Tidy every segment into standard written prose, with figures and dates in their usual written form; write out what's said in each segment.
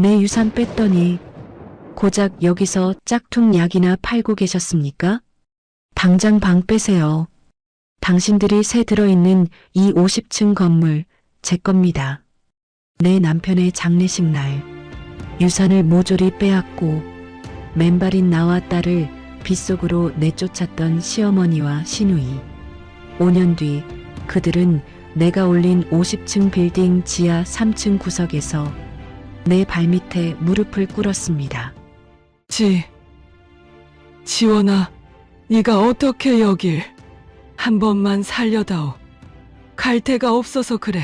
내 유산 뺐더니 고작 여기서 짝퉁 약이나 팔고 계셨습니까? 당장 방 빼세요. 당신들이 새 들어있는 이 50층 건물 제 겁니다. 내 남편의 장례식 날 유산을 모조리 빼앗고 맨발인 나와 딸을 빗속으로 내쫓았던 시어머니와 시누이. 5년 뒤 그들은 내가 올린 50층 빌딩 지하 3층 구석에서 내 발밑에 무릎을 꿇었습니다. 지원아, 네가 어떻게 여길? 한 번만 살려다오. 갈 데가 없어서 그래.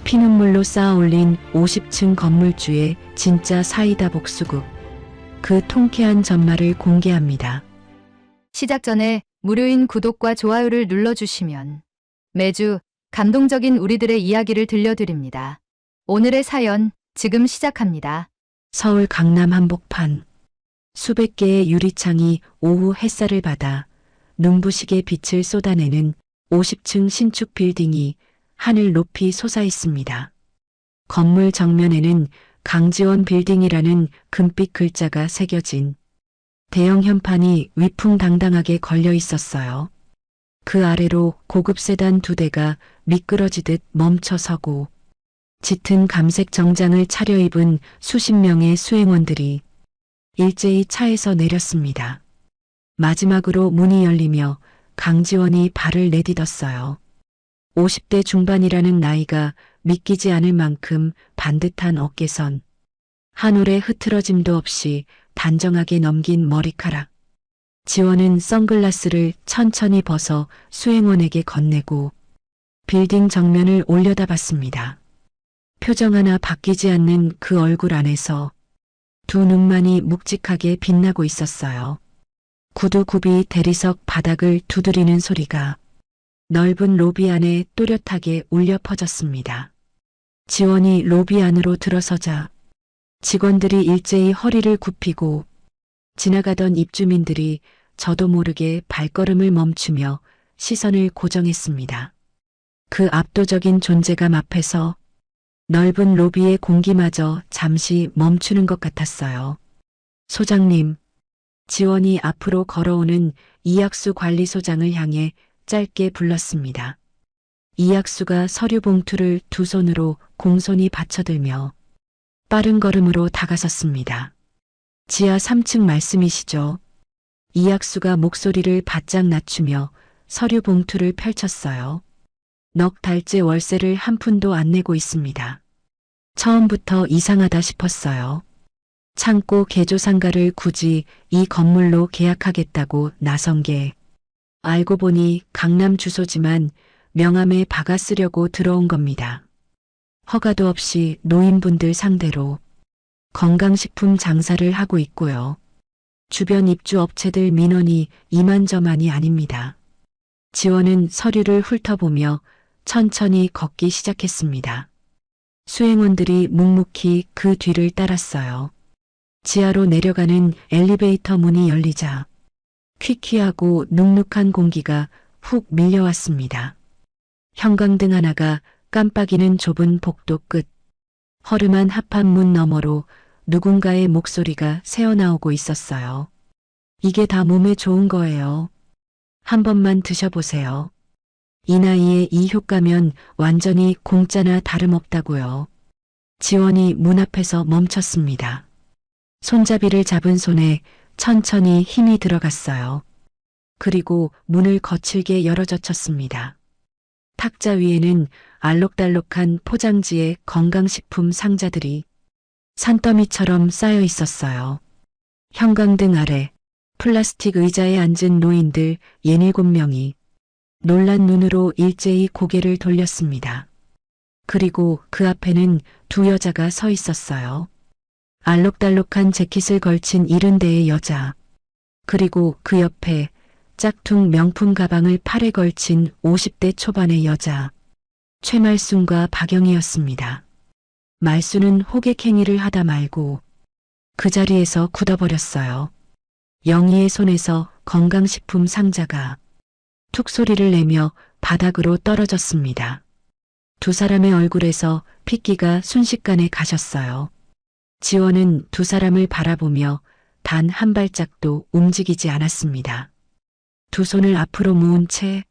피눈물로 쌓아 올린 50층 건물주의 진짜 사이다 복수국. 그 통쾌한 전말을 공개합니다. 시작 전에 무료인 구독과 좋아요를 눌러주시면 매주 감동적인 우리들의 이야기를 들려드립니다. 오늘의 사연 지금 시작합니다. 서울 강남 한복판. 수백 개의 유리창이 오후 햇살을 받아 눈부시게 빛을 쏟아내는 50층 신축 빌딩이 하늘 높이 솟아 있습니다. 건물 정면에는 강지원 빌딩이라는 금빛 글자가 새겨진 대형 현판이 위풍당당하게 걸려 있었어요. 그 아래로 고급 세단 2대가 미끄러지듯 멈춰서고 짙은 감색 정장을 차려입은 수십 명의 수행원들이 일제히 차에서 내렸습니다. 마지막으로 문이 열리며 강지원이 발을 내딛었어요. 50대 중반이라는 나이가 믿기지 않을 만큼 반듯한 어깨선, 한 올의 흐트러짐도 없이 단정하게 넘긴 머리카락. 지원은 선글라스를 천천히 벗어 수행원에게 건네고 빌딩 정면을 올려다봤습니다. 표정 하나 바뀌지 않는 그 얼굴 안에서 두 눈만이 묵직하게 빛나고 있었어요. 구두굽이 대리석 바닥을 두드리는 소리가 넓은 로비 안에 또렷하게 울려 퍼졌습니다. 지원이 로비 안으로 들어서자 직원들이 일제히 허리를 굽히고 지나가던 입주민들이 저도 모르게 발걸음을 멈추며 시선을 고정했습니다. 그 압도적인 존재감 앞에서 넓은 로비의 공기마저 잠시 멈추는 것 같았어요. 소장님, 지원이 앞으로 걸어오는 이학수 관리소장을 향해 짧게 불렀습니다. 이학수가 서류 봉투를 두 손으로 공손히 받쳐들며 빠른 걸음으로 다가섰습니다. 지하 3층 말씀이시죠? 이학수가 목소리를 바짝 낮추며 서류 봉투를 펼쳤어요. 넉 달째 월세를 한 푼도 안 내고 있습니다. 처음부터 이상하다 싶었어요. 창고 개조상가를 굳이 이 건물로 계약하겠다고 나선 게 알고 보니 강남 주소지만 명함에 박아 쓰려고 들어온 겁니다. 허가도 없이 노인분들 상대로 건강식품 장사를 하고 있고요. 주변 입주 업체들 민원이 이만저만이 아닙니다. 지원은 서류를 훑어보며 천천히 걷기 시작했습니다. 수행원들이 묵묵히 그 뒤를 따랐어요. 지하로 내려가는 엘리베이터 문이 열리자 퀴퀴하고 눅눅한 공기가 훅 밀려왔습니다. 형광등 하나가 깜빡이는 좁은 복도 끝, 허름한 합판문 너머로 누군가의 목소리가 새어나오고 있었어요. 이게 다 몸에 좋은 거예요. 한 번만 드셔보세요. 이 나이에 이 효과면 완전히 공짜나 다름없다고요. 지원이 문 앞에서 멈췄습니다. 손잡이를 잡은 손에 천천히 힘이 들어갔어요. 그리고 문을 거칠게 열어젖혔습니다. 탁자 위에는 알록달록한 포장지의 건강식품 상자들이 산더미처럼 쌓여 있었어요. 형광등 아래 플라스틱 의자에 앉은 노인들 67명이 놀란 눈으로 일제히 고개를 돌렸습니다. 그리고 그 앞에는 두 여자가 서 있었어요. 알록달록한 재킷을 걸친 70대의 여자, 그리고 그 옆에 짝퉁 명품 가방을 팔에 걸친 50대 초반의 여자, 최말순과 박영희였습니다. 말순은 호객행위를 하다 말고 그 자리에서 굳어버렸어요. 영희의 손에서 건강식품 상자가 툭 소리를 내며 바닥으로 떨어졌습니다. 두 사람의 얼굴에서 핏기가 순식간에 가셨어요. 지원은 두 사람을 바라보며 단 한 발짝도 움직이지 않았습니다. 두 손을 앞으로 모은 채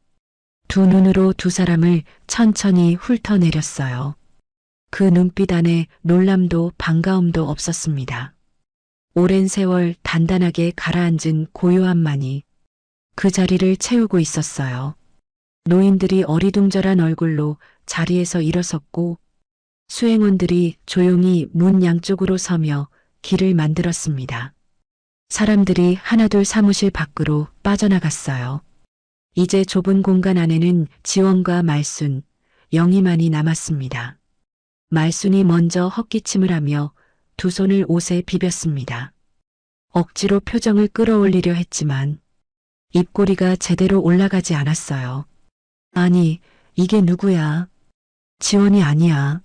두 눈으로 두 사람을 천천히 훑어내렸어요. 그 눈빛 안에 놀람도 반가움도 없었습니다. 오랜 세월 단단하게 가라앉은 고요함만이 그 자리를 채우고 있었어요. 노인들이 어리둥절한 얼굴로 자리에서 일어섰고 수행원들이 조용히 문 양쪽으로 서며 길을 만들었습니다. 사람들이 하나둘 사무실 밖으로 빠져나갔어요. 이제 좁은 공간 안에는 지원과 말순, 영희만이 남았습니다. 말순이 먼저 헛기침을 하며 두 손을 옷에 비볐습니다. 억지로 표정을 끌어올리려 했지만 입꼬리가 제대로 올라가지 않았어요. 아니, 이게 누구야? 지원이 아니야.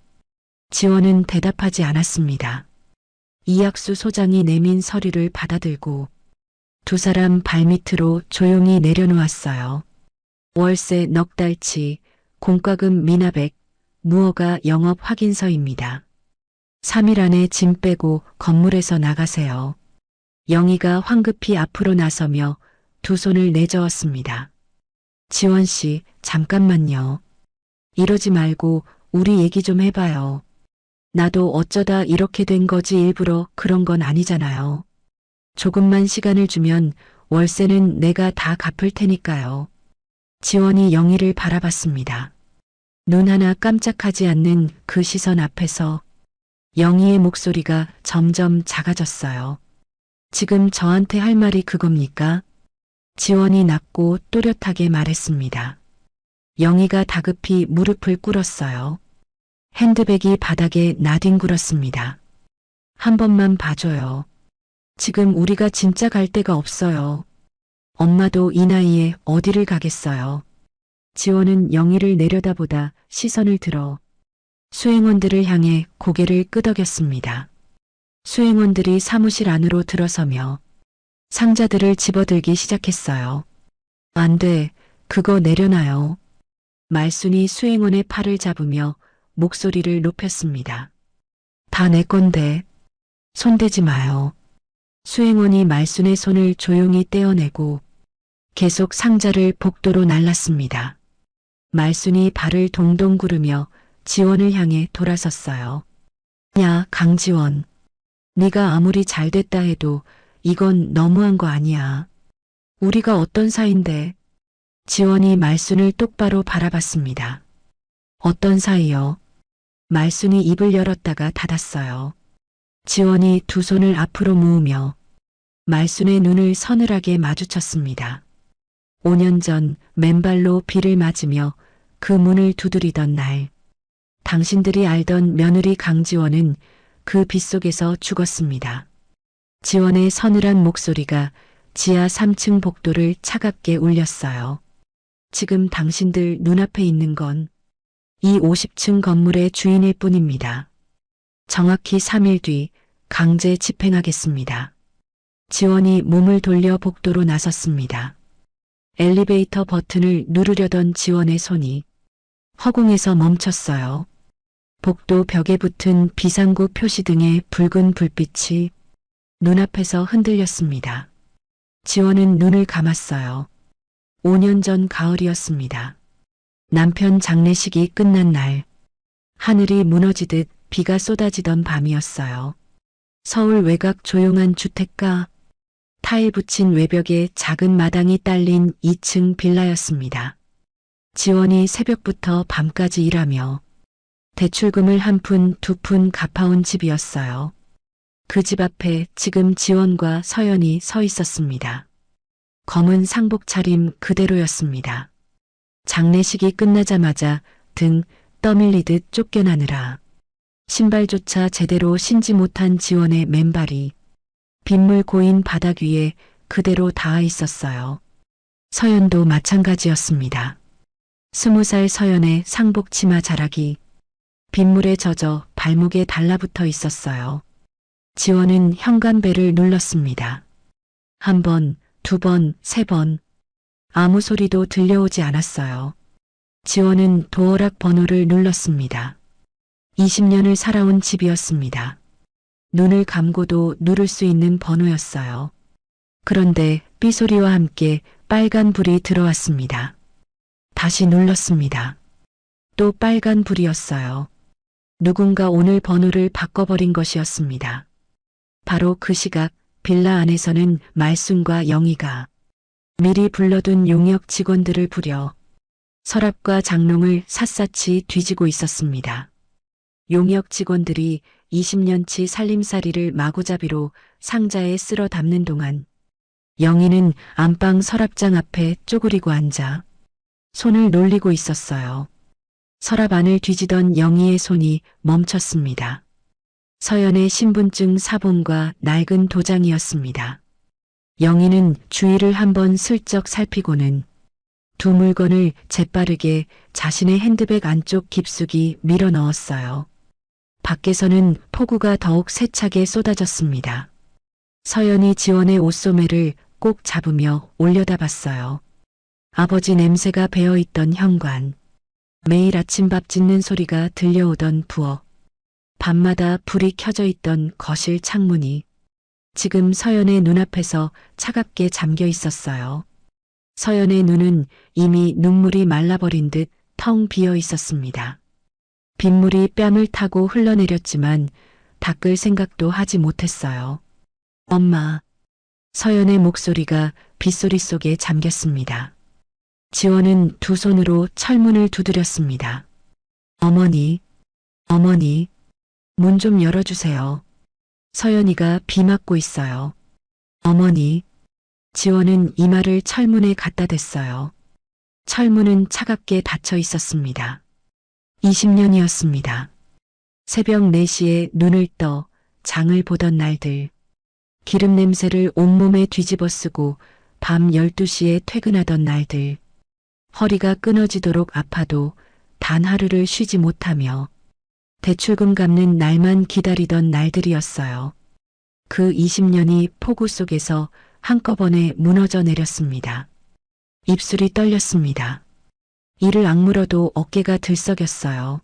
지원은 대답하지 않았습니다. 이학수 소장이 내민 서류를 받아들고 두 사람 발밑으로 조용히 내려놓았어요. 월세 넉 달치, 공과금 미납액, 무허가 영업 확인서입니다. 3일 안에 짐 빼고 건물에서 나가세요. 영희가 황급히 앞으로 나서며 두 손을 내저었습니다. 지원 씨, 잠깐만요. 이러지 말고 우리 얘기 좀 해봐요. 나도 어쩌다 이렇게 된 거지 일부러 그런 건 아니잖아요. 조금만 시간을 주면 월세는 내가 다 갚을 테니까요. 지원이 영희를 바라봤습니다. 눈 하나 깜짝하지 않는 그 시선 앞에서 영희의 목소리가 점점 작아졌어요. 지금 저한테 할 말이 그겁니까? 지원이 낮고 또렷하게 말했습니다. 영희가 다급히 무릎을 꿇었어요. 핸드백이 바닥에 나뒹굴었습니다. 한 번만 봐줘요. 지금 우리가 진짜 갈 데가 없어요. 엄마도 이 나이에 어디를 가겠어요. 지원은 영희를 내려다보다 시선을 들어 수행원들을 향해 고개를 끄덕였습니다. 수행원들이 사무실 안으로 들어서며 상자들을 집어들기 시작했어요. 안 돼, 그거 내려놔요. 말순이 수행원의 팔을 잡으며 목소리를 높였습니다. 다 내 건데 손대지 마요. 수행원이 말순의 손을 조용히 떼어내고 계속 상자를 복도로 날랐습니다. 말순이 발을 동동 구르며 지원을 향해 돌아섰어요. 야, 강지원. 네가 아무리 잘됐다 해도 이건 너무한 거 아니야. 우리가 어떤 사이인데. 지원이 말순을 똑바로 바라봤습니다. 어떤 사이요? 말순이 입을 열었다가 닫았어요. 지원이 두 손을 앞으로 모으며 말순의 눈을 서늘하게 마주쳤습니다. 5년 전 맨발로 비를 맞으며 그 문을 두드리던 날, 당신들이 알던 며느리 강지원은 그 빗속에서 죽었습니다. 지원의 서늘한 목소리가 지하 3층 복도를 차갑게 울렸어요. 지금 당신들 눈앞에 있는 건 이 50층 건물의 주인일 뿐입니다. 정확히 3일 뒤 강제 집행하겠습니다. 지원이 몸을 돌려 복도로 나섰습니다. 엘리베이터 버튼을 누르려던 지원의 손이 허공에서 멈췄어요. 복도 벽에 붙은 비상구 표시 등의 붉은 불빛이 눈앞에서 흔들렸습니다. 지원은 눈을 감았어요. 5년 전 가을이었습니다. 남편 장례식이 끝난 날, 하늘이 무너지듯 비가 쏟아지던 밤이었어요. 서울 외곽 조용한 주택가, 타일 붙인 외벽에 작은 마당이 딸린 2층 빌라였습니다. 지원이 새벽부터 밤까지 일하며 대출금을 한 푼, 두 푼 갚아온 집이었어요. 그 집 앞에 지금 지원과 서연이 서 있었습니다. 검은 상복 차림 그대로였습니다. 장례식이 끝나자마자 등 떠밀리듯 쫓겨나느라 신발조차 제대로 신지 못한 지원의 맨발이 빗물 고인 바닥 위에 그대로 닿아 있었어요. 서연도 마찬가지였습니다. 20살 서연의 상복 치마 자락이 빗물에 젖어 발목에 달라붙어 있었어요. 지원은 현관벨을 눌렀습니다. 한 번, 두 번, 세 번. 아무 소리도 들려오지 않았어요. 지원은 도어락 번호를 눌렀습니다. 20년을 살아온 집이었습니다. 눈을 감고도 누를 수 있는 번호였어요. 그런데 삐소리와 함께 빨간 불이 들어왔습니다. 다시 눌렀습니다. 또 빨간 불이었어요. 누군가 오늘 번호를 바꿔버린 것이었습니다. 바로 그 시각 빌라 안에서는 말순과 영희가 미리 불러둔 용역 직원들을 부려 서랍과 장롱을 샅샅이 뒤지고 있었습니다. 용역 직원들이 20년치 살림살이를 마구잡이로 상자에 쓸어 담는 동안 영희는 안방 서랍장 앞에 쪼그리고 앉아 손을 놀리고 있었어요. 서랍 안을 뒤지던 영희의 손이 멈췄습니다. 서연의 신분증 사본과 낡은 도장이었습니다. 영희는 주위를 한번 슬쩍 살피고는 두 물건을 재빠르게 자신의 핸드백 안쪽 깊숙이 밀어 넣었어요. 밖에서는 폭우가 더욱 세차게 쏟아졌습니다. 서연이 지원의 옷소매를 꼭 잡으며 올려다봤어요. 아버지 냄새가 배어있던 현관, 매일 아침 밥 짓는 소리가 들려오던 부엌, 밤마다 불이 켜져 있던 거실 창문이 지금 서연의 눈앞에서 차갑게 잠겨 있었어요. 서연의 눈은 이미 눈물이 말라버린 듯 텅 비어 있었습니다. 빗물이 뺨을 타고 흘러내렸지만 닦을 생각도 하지 못했어요. 엄마. 서연의 목소리가 빗소리 속에 잠겼습니다. 지원은 두 손으로 철문을 두드렸습니다. 어머니, 어머니, 문 좀 열어주세요. 서연이가 비 맞고 있어요. 어머니, 지원은 이마를 철문에 갖다 댔어요. 철문은 차갑게 닫혀 있었습니다. 20년이었습니다. 새벽 4시에 눈을 떠 장을 보던 날들, 기름 냄새를 온몸에 뒤집어 쓰고 밤 12시에 퇴근하던 날들, 허리가 끊어지도록 아파도 단 하루를 쉬지 못하며 대출금 갚는 날만 기다리던 날들이었어요. 그 20년이 폭우 속에서 한꺼번에 무너져 내렸습니다. 입술이 떨렸습니다. 이를 악물어도 어깨가 들썩였어요.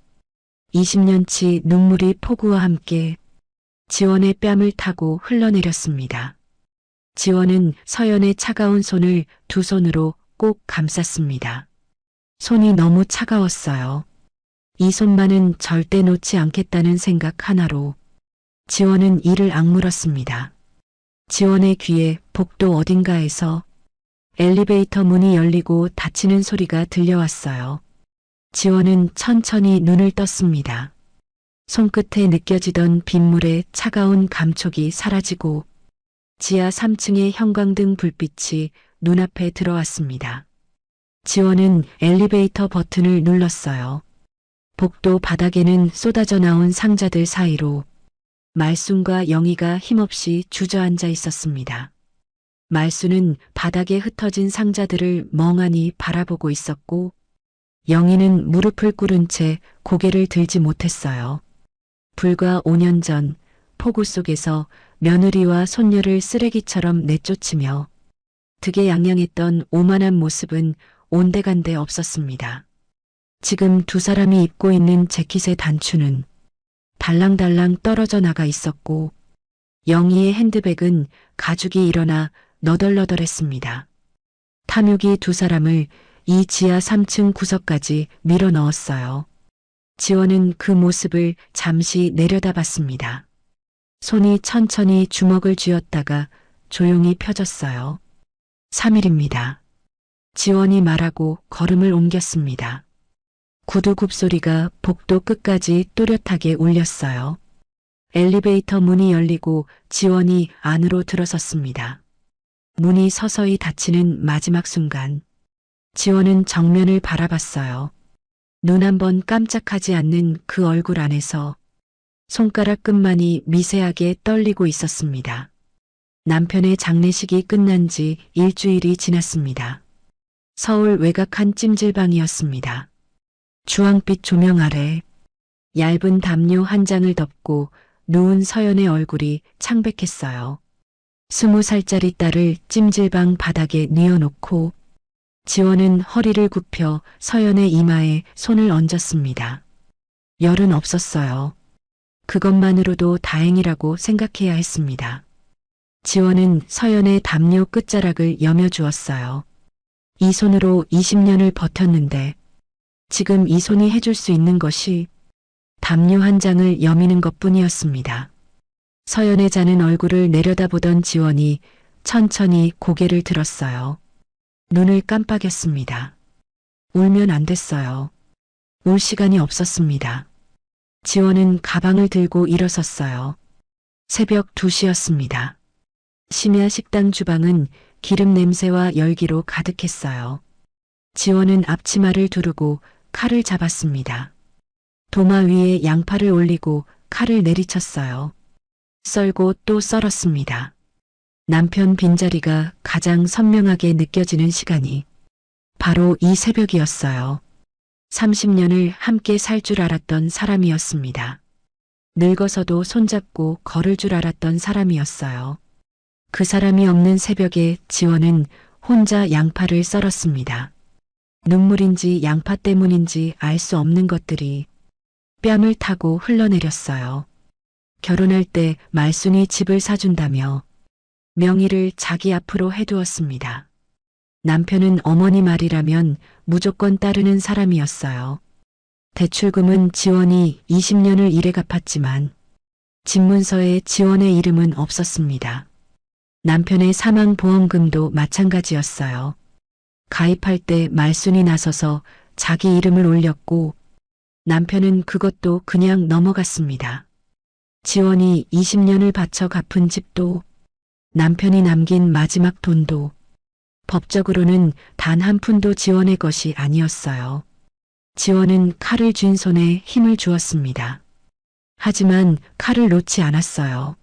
20년치 눈물이 폭우와 함께 지원의 뺨을 타고 흘러내렸습니다. 지원은 서연의 차가운 손을 두 손으로 꼭 감쌌습니다. 손이 너무 차가웠어요. 이 손만은 절대 놓지 않겠다는 생각 하나로 지원은 이를 악물었습니다. 지원의 귀에 복도 어딘가에서 엘리베이터 문이 열리고 닫히는 소리가 들려왔어요. 지원은 천천히 눈을 떴습니다. 손끝에 느껴지던 빗물의 차가운 감촉이 사라지고 지하 3층의 형광등 불빛이 눈앞에 들어왔습니다. 지원은 엘리베이터 버튼을 눌렀어요. 복도 바닥에는 쏟아져 나온 상자들 사이로 말순과 영희가 힘없이 주저앉아 있었습니다. 말순은 바닥에 흩어진 상자들을 멍하니 바라보고 있었고 영희는 무릎을 꿇은 채 고개를 들지 못했어요. 불과 5년 전 폭우 속에서 며느리와 손녀를 쓰레기처럼 내쫓으며 득에양양했던 오만한 모습은 온데간데 없었습니다. 지금 두 사람이 입고 있는 재킷의 단추는 달랑달랑 떨어져 나가 있었고 영희의 핸드백은 가죽이 일어나 너덜너덜했습니다. 탐욕이 두 사람을 이 지하 3층 구석까지 밀어 넣었어요. 지원은 그 모습을 잠시 내려다봤습니다. 손이 천천히 주먹을 쥐었다가 조용히 펴졌어요. 3일입니다. 지원이 말하고 걸음을 옮겼습니다. 구두 굽소리가 복도 끝까지 또렷하게 울렸어요. 엘리베이터 문이 열리고 지원이 안으로 들어섰습니다. 문이 서서히 닫히는 마지막 순간 지원은 정면을 바라봤어요. 눈 한 번 깜짝하지 않는 그 얼굴 안에서 손가락 끝만이 미세하게 떨리고 있었습니다. 남편의 장례식이 끝난 지 일주일이 지났습니다. 서울 외곽 한 찜질방이었습니다. 주황빛 조명 아래 얇은 담요 한 장을 덮고 누운 서연의 얼굴이 창백했어요. 20살짜리 딸을 찜질방 바닥에 뉘어놓고 지원은 허리를 굽혀 서연의 이마에 손을 얹었습니다. 열은 없었어요. 그것만으로도 다행이라고 생각해야 했습니다. 지원은 서연의 담요 끝자락을 여며주었어요. 이 손으로 20년을 버텼는데 지금 이 손이 해줄 수 있는 것이 담요 한 장을 여미는 것뿐이었습니다. 서연의 자는 얼굴을 내려다보던 지원이 천천히 고개를 들었어요. 눈을 깜빡였습니다. 울면 안 됐어요. 울 시간이 없었습니다. 지원은 가방을 들고 일어섰어요. 새벽 2시였습니다. 심야 식당 주방은 기름 냄새와 열기로 가득했어요. 지원은 앞치마를 두르고 칼을 잡았습니다. 도마 위에 양파를 올리고 칼을 내리쳤어요. 썰고 또 썰었습니다. 남편 빈자리가 가장 선명하게 느껴지는 시간이 바로 이 새벽이었어요. 30년을 함께 살 줄 알았던 사람이었습니다. 늙어서도 손잡고 걸을 줄 알았던 사람이었어요. 그 사람이 없는 새벽에 지원은 혼자 양파를 썰었습니다. 눈물인지 양파 때문인지 알 수 없는 것들이 뺨을 타고 흘러내렸어요. 결혼할 때 말순이 집을 사준다며 명의를 자기 앞으로 해두었습니다. 남편은 어머니 말이라면 무조건 따르는 사람이었어요. 대출금은 지원이 20년을 일해 갚았지만 집문서에 지원의 이름은 없었습니다. 남편의 사망보험금도 마찬가지였어요. 가입할 때 말순이 나서서 자기 이름을 올렸고 남편은 그것도 그냥 넘어갔습니다. 지원이 20년을 바쳐 갚은 집도 남편이 남긴 마지막 돈도 법적으로는 단 한 푼도 지원의 것이 아니었어요. 지원은 칼을 쥔 손에 힘을 주었습니다. 하지만 칼을 놓지 않았어요.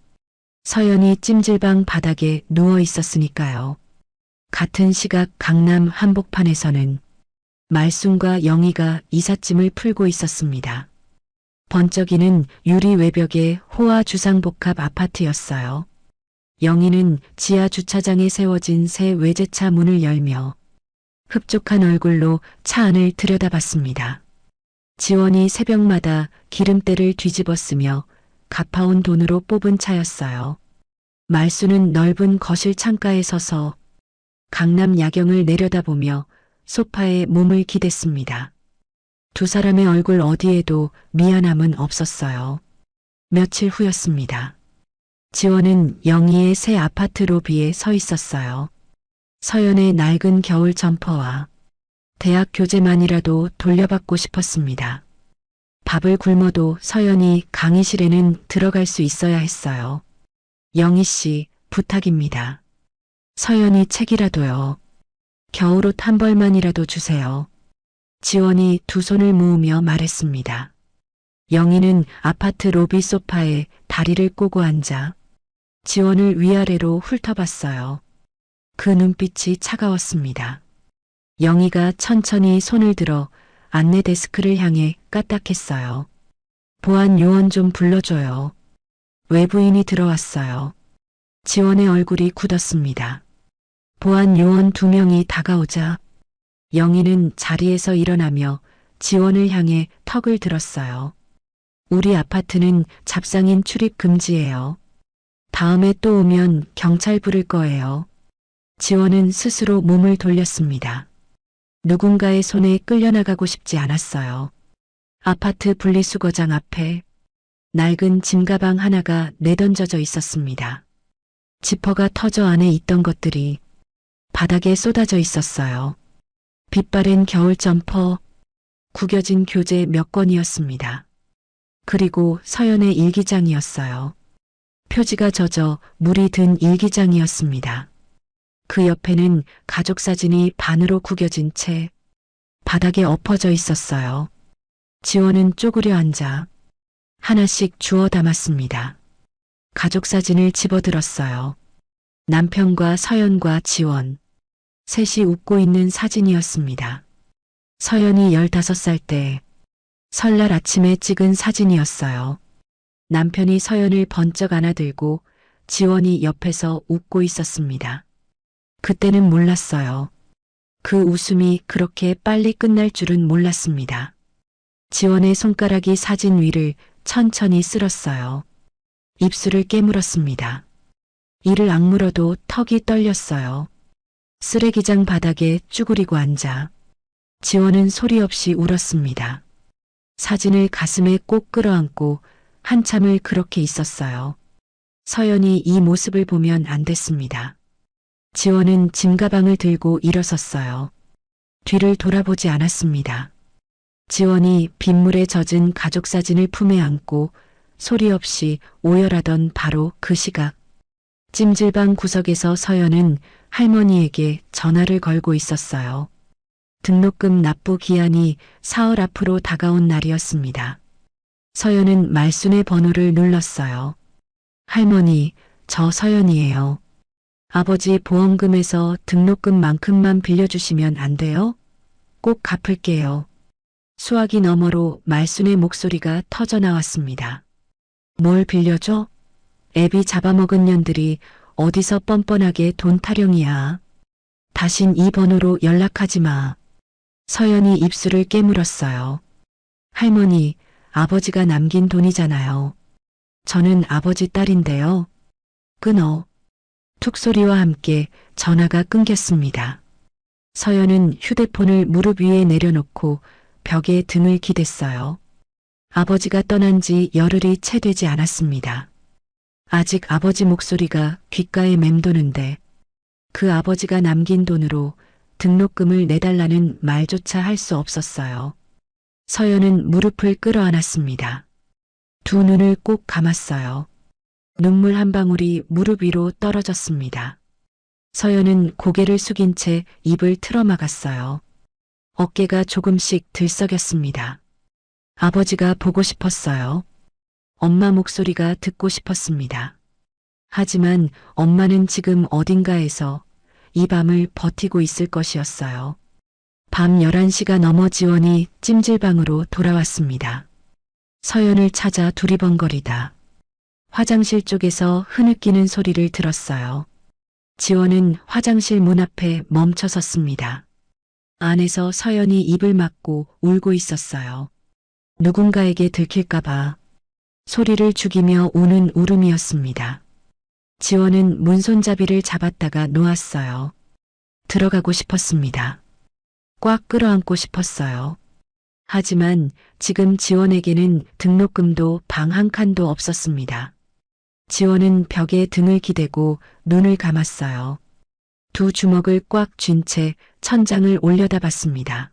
서연이 찜질방 바닥에 누워 있었으니까요. 같은 시각 강남 한복판에서는 말순과 영희가 이삿짐을 풀고 있었습니다. 번쩍이는 유리 외벽의 호화 주상복합 아파트였어요. 영희는 지하 주차장에 세워진 새 외제차 문을 열며 흡족한 얼굴로 차 안을 들여다봤습니다. 지원이 새벽마다 기름때를 뒤집었으며 갚아온 돈으로 뽑은 차였어요. 말순은 넓은 거실 창가에 서서 강남 야경을 내려다보며 소파에 몸을 기댔습니다. 두 사람의 얼굴 어디에도 미안함은 없었어요. 며칠 후였습니다. 지원은 영희의 새 아파트 로비에 서 있었어요. 서연의 낡은 겨울 점퍼와 대학 교재만이라도 돌려받고 싶었습니다. 밥을 굶어도 서연이 강의실에는 들어갈 수 있어야 했어요. 영희 씨, 부탁입니다. 서연이 책이라도요. 겨울옷 한 벌만이라도 주세요. 지원이 두 손을 모으며 말했습니다. 영희는 아파트 로비 소파에 다리를 꼬고 앉아 지원을 위아래로 훑어봤어요. 그 눈빛이 차가웠습니다. 영희가 천천히 손을 들어 안내 데스크를 향해 까딱했어요. 보안 요원 좀 불러줘요. 외부인이 들어왔어요. 지원의 얼굴이 굳었습니다. 보안 요원 2명이 다가오자 영희는 자리에서 일어나며 지원을 향해 턱을 들었어요. 우리 아파트는 잡상인 출입 금지예요. 다음에 또 오면 경찰 부를 거예요. 지원은 스스로 몸을 돌렸습니다. 누군가의 손에 끌려나가고 싶지 않았어요. 아파트 분리수거장 앞에 낡은 짐가방 하나가 내던져져 있었습니다. 지퍼가 터져 안에 있던 것들이 바닥에 쏟아져 있었어요. 빛바랜 겨울 점퍼, 구겨진 교재 몇 권이었습니다. 그리고 서연의 일기장이었어요. 표지가 젖어 물이 든 일기장이었습니다. 그 옆에는 가족 사진이 반으로 구겨진 채 바닥에 엎어져 있었어요. 지원은 쪼그려 앉아 하나씩 주워 담았습니다. 가족 사진을 집어들었어요. 남편과 서연과 지원, 셋이 웃고 있는 사진이었습니다. 서연이 15살 때 설날 아침에 찍은 사진이었어요. 남편이 서연을 번쩍 안아들고 지원이 옆에서 웃고 있었습니다. 그때는 몰랐어요. 그 웃음이 그렇게 빨리 끝날 줄은 몰랐습니다. 지원의 손가락이 사진 위를 천천히 쓸었어요. 입술을 깨물었습니다. 이를 악물어도 턱이 떨렸어요. 쓰레기장 바닥에 쭈그리고 앉아 지원은 소리 없이 울었습니다. 사진을 가슴에 꼭 끌어안고 한참을 그렇게 있었어요. 서연이 이 모습을 보면 안 됐습니다. 지원은 짐가방을 들고 일어섰어요. 뒤를 돌아보지 않았습니다. 지원이 빗물에 젖은 가족 사진을 품에 안고 소리 없이 오열하던 바로 그 시각. 찜질방 구석에서 서연은 할머니에게 전화를 걸고 있었어요. 등록금 납부 기한이 사흘 앞으로 다가온 날이었습니다. 서연은 말순의 번호를 눌렀어요. 할머니, 저 서연이에요. 아버지 보험금에서 등록금만큼만 빌려주시면 안 돼요? 꼭 갚을게요. 수화기 너머로 말순의 목소리가 터져 나왔습니다. 뭘 빌려줘? 애비 잡아먹은 년들이 어디서 뻔뻔하게 돈 타령이야. 다신 이 번호로 연락하지 마. 서연이 입술을 깨물었어요. 할머니, 아버지가 남긴 돈이잖아요. 저는 아버지 딸인데요. 끊어. 툭 소리와 함께 전화가 끊겼습니다. 서연은 휴대폰을 무릎 위에 내려놓고 벽에 등을 기댔어요. 아버지가 떠난 지 열흘이 채 되지 않았습니다. 아직 아버지 목소리가 귓가에 맴도는데 그 아버지가 남긴 돈으로 등록금을 내달라는 말조차 할 수 없었어요. 서연은 무릎을 끌어안았습니다. 두 눈을 꼭 감았어요. 눈물 한 방울이 무릎 위로 떨어졌습니다. 서연은 고개를 숙인 채 입을 틀어막았어요. 어깨가 조금씩 들썩였습니다. 아버지가 보고 싶었어요. 엄마 목소리가 듣고 싶었습니다. 하지만 엄마는 지금 어딘가에서 이 밤을 버티고 있을 것이었어요. 밤 11시가 넘어 지원이 찜질방으로 돌아왔습니다. 서연을 찾아 두리번거리다. 화장실 쪽에서 흐느끼는 소리를 들었어요. 지원은 화장실 문 앞에 멈춰 섰습니다. 안에서 서연이 입을 막고 울고 있었어요. 누군가에게 들킬까봐 소리를 죽이며 우는 울음이었습니다. 지원은 문손잡이를 잡았다가 놓았어요. 들어가고 싶었습니다. 꽉 끌어안고 싶었어요. 하지만 지금 지원에게는 등록금도 방 한 칸도 없었습니다. 지원은 벽에 등을 기대고 눈을 감았어요. 두 주먹을 꽉 쥔 채 천장을 올려다봤습니다.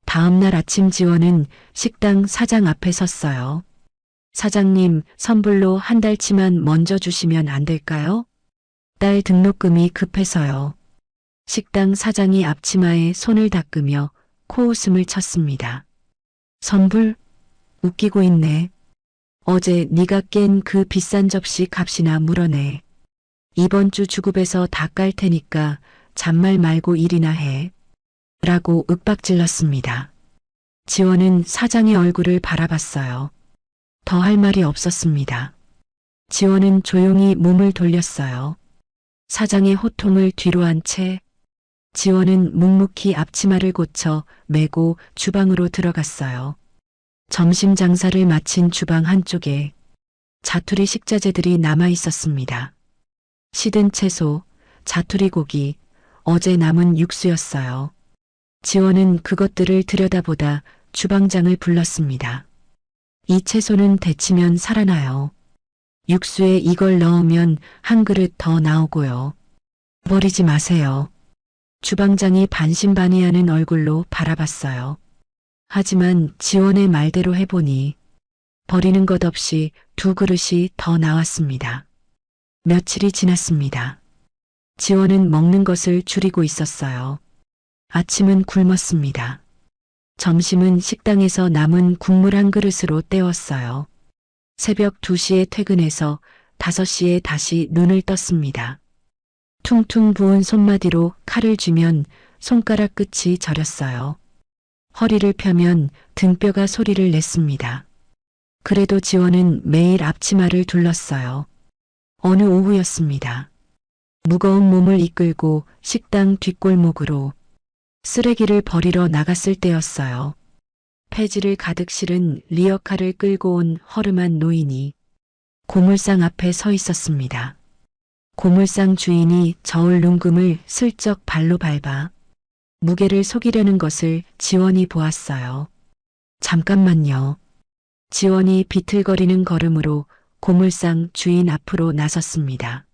다음 날 아침 지원은 식당 사장 앞에 섰어요. 사장님, 선불로 한 달치만 먼저 주시면 안 될까요? 딸 등록금이 급해서요. 식당 사장이 앞치마에 손을 닦으며 코웃음을 쳤습니다. 선불? 웃기고 있네. 어제 네가 깬 그 비싼 접시 값이나 물어내. 이번 주 주급에서 다 깔 테니까 잔말 말고 일이나 해. 라고 윽박질렀습니다. 지원은 사장의 얼굴을 바라봤어요. 더 할 말이 없었습니다. 지원은 조용히 몸을 돌렸어요. 사장의 호통을 뒤로 한 채 지원은 묵묵히 앞치마를 고쳐 메고 주방으로 들어갔어요. 점심 장사를 마친 주방 한쪽에 자투리 식자재들이 남아 있었습니다. 시든 채소, 자투리 고기, 어제 남은 육수였어요. 지원은 그것들을 들여다보다 주방장을 불렀습니다. 이 채소는 데치면 살아나요. 육수에 이걸 넣으면 한 그릇 더 나오고요. 버리지 마세요. 주방장이 반신반의하는 얼굴로 바라봤어요. 하지만 지원의 말대로 해보니 버리는 것 없이 두 그릇이 더 나왔습니다. 며칠이 지났습니다. 지원은 먹는 것을 줄이고 있었어요. 아침은 굶었습니다. 점심은 식당에서 남은 국물 한 그릇으로 때웠어요. 새벽 2시에 퇴근해서 5시에 다시 눈을 떴습니다. 퉁퉁 부은 손마디로 칼을 쥐면 손가락 끝이 저렸어요. 허리를 펴면 등뼈가 소리를 냈습니다. 그래도 지원은 매일 앞치마를 둘렀어요. 어느 오후였습니다. 무거운 몸을 이끌고 식당 뒷골목으로 쓰레기를 버리러 나갔을 때였어요. 폐지를 가득 실은 리어카를 끌고 온 허름한 노인이 고물상 앞에 서 있었습니다. 고물상 주인이 저울 눈금을 슬쩍 발로 밟아 무게를 속이려는 것을 지원이 보았어요. 잠깐만요. 지원이 비틀거리는 걸음으로 고물상 주인 앞으로 나섰습니다.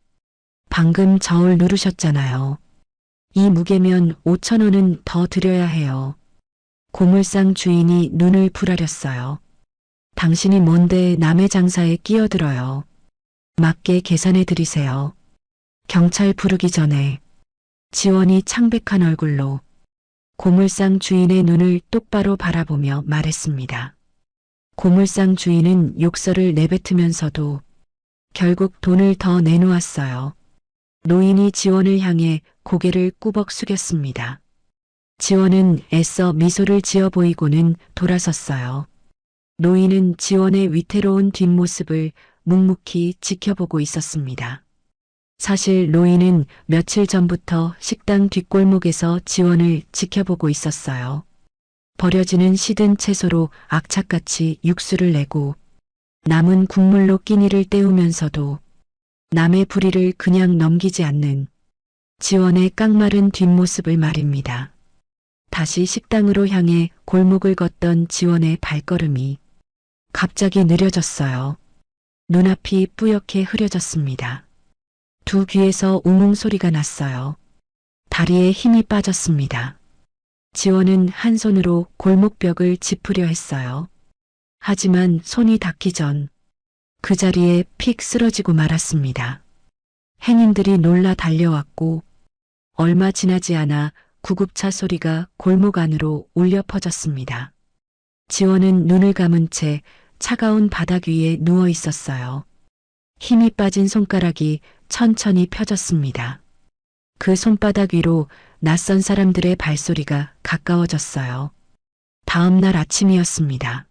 방금 저울 누르셨잖아요. 이 무게면 5,000원은 더 드려야 해요. 고물상 주인이 눈을 부라렸어요. 당신이 뭔데 남의 장사에 끼어들어요. 맞게 계산해 드리세요. 경찰 부르기 전에. 지원이 창백한 얼굴로 고물상 주인의 눈을 똑바로 바라보며 말했습니다. 고물상 주인은 욕설을 내뱉으면서도 결국 돈을 더 내놓았어요. 노인이 지원을 향해 고개를 꾸벅 숙였습니다. 지원은 애써 미소를 지어 보이고는 돌아섰어요. 노인은 지원의 위태로운 뒷모습을 묵묵히 지켜보고 있었습니다. 사실 노인은 며칠 전부터 식당 뒷골목에서 지원을 지켜보고 있었어요. 버려지는 시든 채소로 악착같이 육수를 내고 남은 국물로 끼니를 때우면서도 남의 불의를 그냥 넘기지 않는 지원의 깡마른 뒷모습을 말입니다. 다시 식당으로 향해 골목을 걷던 지원의 발걸음이 갑자기 느려졌어요. 눈앞이 뿌옇게 흐려졌습니다. 두 귀에서 우웅 소리가 났어요. 다리에 힘이 빠졌습니다. 지원은 한 손으로 골목벽을 짚으려 했어요. 하지만 손이 닿기 전 그 자리에 픽 쓰러지고 말았습니다. 행인들이 놀라 달려왔고 얼마 지나지 않아 구급차 소리가 골목 안으로 울려 퍼졌습니다. 지원은 눈을 감은 채 차가운 바닥 위에 누워 있었어요. 힘이 빠진 손가락이 천천히 펴졌습니다. 그 손바닥 위로 낯선 사람들의 발소리가 가까워졌어요. 다음 날 아침이었습니다.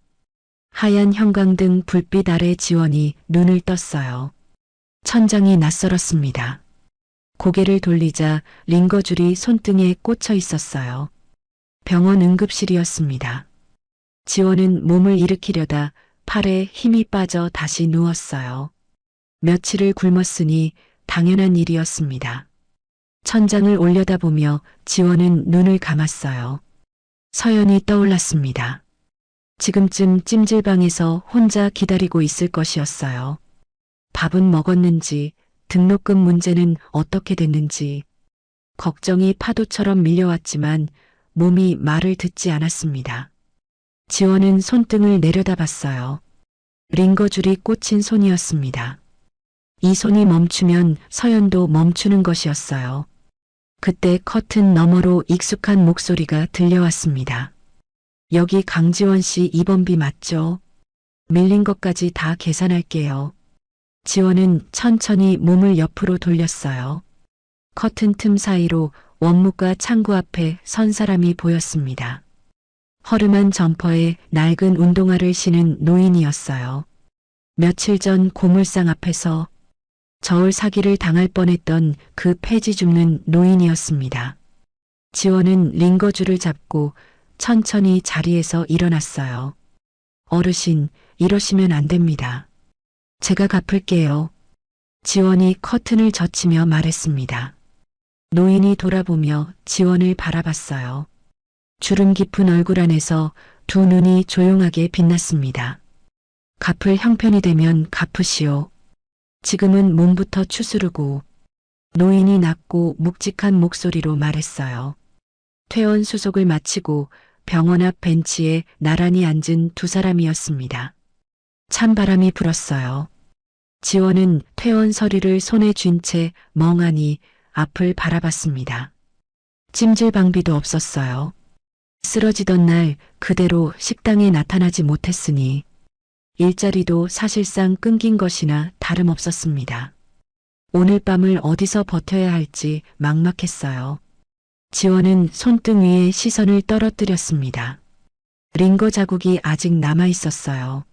하얀 형광등 불빛 아래 지원이 눈을 떴어요. 천장이 낯설었습니다. 고개를 돌리자 링거줄이 손등에 꽂혀 있었어요. 병원 응급실이었습니다. 지원은 몸을 일으키려다 팔에 힘이 빠져 다시 누웠어요. 며칠을 굶었으니 당연한 일이었습니다. 천장을 올려다보며 지원은 눈을 감았어요. 서연이 떠올랐습니다. 지금쯤 찜질방에서 혼자 기다리고 있을 것이었어요. 밥은 먹었는지, 등록금 문제는 어떻게 됐는지. 걱정이 파도처럼 밀려왔지만 몸이 말을 듣지 않았습니다. 지원은 손등을 내려다봤어요. 링거줄이 꽂힌 손이었습니다. 이 손이 멈추면 서연도 멈추는 것이었어요. 그때 커튼 너머로 익숙한 목소리가 들려왔습니다. 여기 강지원 씨 입원비 맞죠? 밀린 것까지 다 계산할게요. 지원은 천천히 몸을 옆으로 돌렸어요. 커튼 틈 사이로 원무과 창구 앞에 선 사람이 보였습니다. 허름한 점퍼에 낡은 운동화를 신은 노인이었어요. 며칠 전 고물상 앞에서 저울 사기를 당할 뻔했던 그 폐지 줍는 노인이었습니다. 지원은 링거줄을 잡고 천천히 자리에서 일어났어요. 어르신, 이러시면 안 됩니다. 제가 갚을게요. 지원이 커튼을 젖히며 말했습니다. 노인이 돌아보며 지원을 바라봤어요. 주름 깊은 얼굴 안에서 두 눈이 조용하게 빛났습니다. 갚을 형편이 되면 갚으시오. 지금은 몸부터 추스르고. 노인이 낮고 묵직한 목소리로 말했어요. 퇴원 수속을 마치고 병원 앞 벤치에 나란히 앉은 두 사람이었습니다. 찬바람이 불었어요. 지원은 퇴원 서류를 손에 쥔 채 멍하니 앞을 바라봤습니다. 찜질방비도 없었어요. 쓰러지던 날 그대로 식당에 나타나지 못했으니 일자리도 사실상 끊긴 것이나 다름없었습니다. 오늘 밤을 어디서 버텨야 할지 막막했어요. 지원은 손등 위에 시선을 떨어뜨렸습니다. 링거 자국이 아직 남아 있었어요.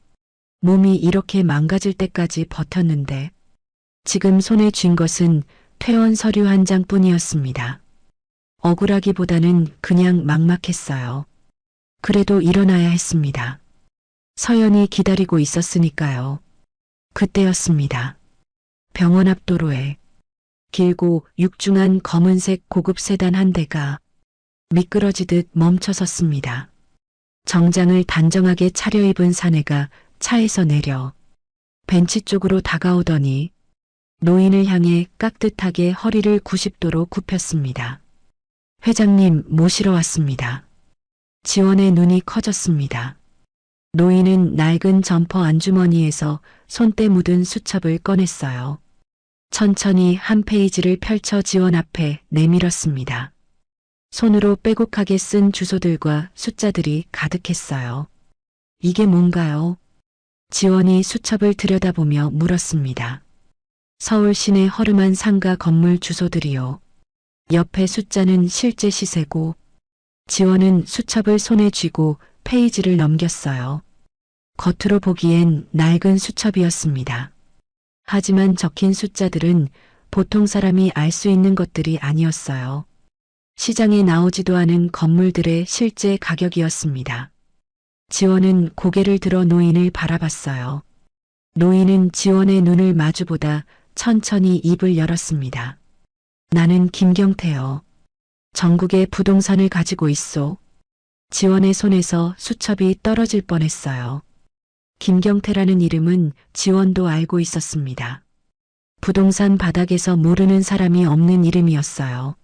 몸이 이렇게 망가질 때까지 버텼는데 지금 손에 쥔 것은 퇴원 서류 한 장뿐이었습니다. 억울하기보다는 그냥 막막했어요. 그래도 일어나야 했습니다. 서연이 기다리고 있었으니까요. 그때였습니다. 병원 앞 도로에 길고 육중한 검은색 고급 세단 한 대가 미끄러지듯 멈춰섰습니다. 정장을 단정하게 차려입은 사내가 차에서 내려 벤치 쪽으로 다가오더니 노인을 향해 깍듯하게 허리를 90도로 굽혔습니다. 회장님 모시러 왔습니다. 지원의 눈이 커졌습니다. 노인은 낡은 점퍼 안주머니에서 손때 묻은 수첩을 꺼냈어요. 천천히 한 페이지를 펼쳐 지원 앞에 내밀었습니다. 손으로 빼곡하게 쓴 주소들과 숫자들이 가득했어요. 이게 뭔가요? 지원이 수첩을 들여다보며 물었습니다. 서울 시내 허름한 상가 건물 주소들이요. 옆에 숫자는 실제 시세고 지원은 수첩을 손에 쥐고 페이지를 넘겼어요. 겉으로 보기엔 낡은 수첩이었습니다. 하지만 적힌 숫자들은 보통 사람이 알 수 있는 것들이 아니었어요. 시장에 나오지도 않은 건물들의 실제 가격이었습니다. 지원은 고개를 들어 노인을 바라봤어요. 노인은 지원의 눈을 마주보다 천천히 입을 열었습니다. 나는 김경태요. 전국의 부동산을 가지고 있소. 지원의 손에서 수첩이 떨어질 뻔했어요. 김경태라는 이름은 지원도 알고 있었습니다. 부동산 바닥에서 모르는 사람이 없는 이름이었어요.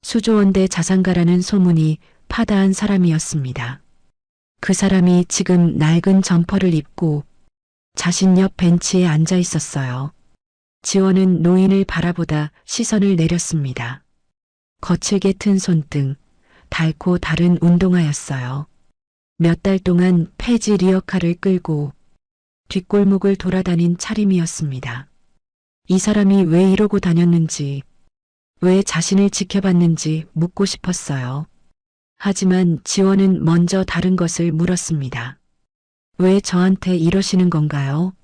수조원대 자산가라는 소문이 파다한 사람이었습니다. 그 사람이 지금 낡은 점퍼를 입고 자신 옆 벤치에 앉아 있었어요. 지원은 노인을 바라보다 시선을 내렸습니다. 거칠게 튼 손등, 닳고 다른 운동화였어요. 몇 달 동안 폐지 리어카를 끌고 뒷골목을 돌아다닌 차림이었습니다. 이 사람이 왜 이러고 다녔는지, 왜 자신을 지켜봤는지 묻고 싶었어요. 하지만 지원은 먼저 다른 것을 물었습니다. 왜 저한테 이러시는 건가요?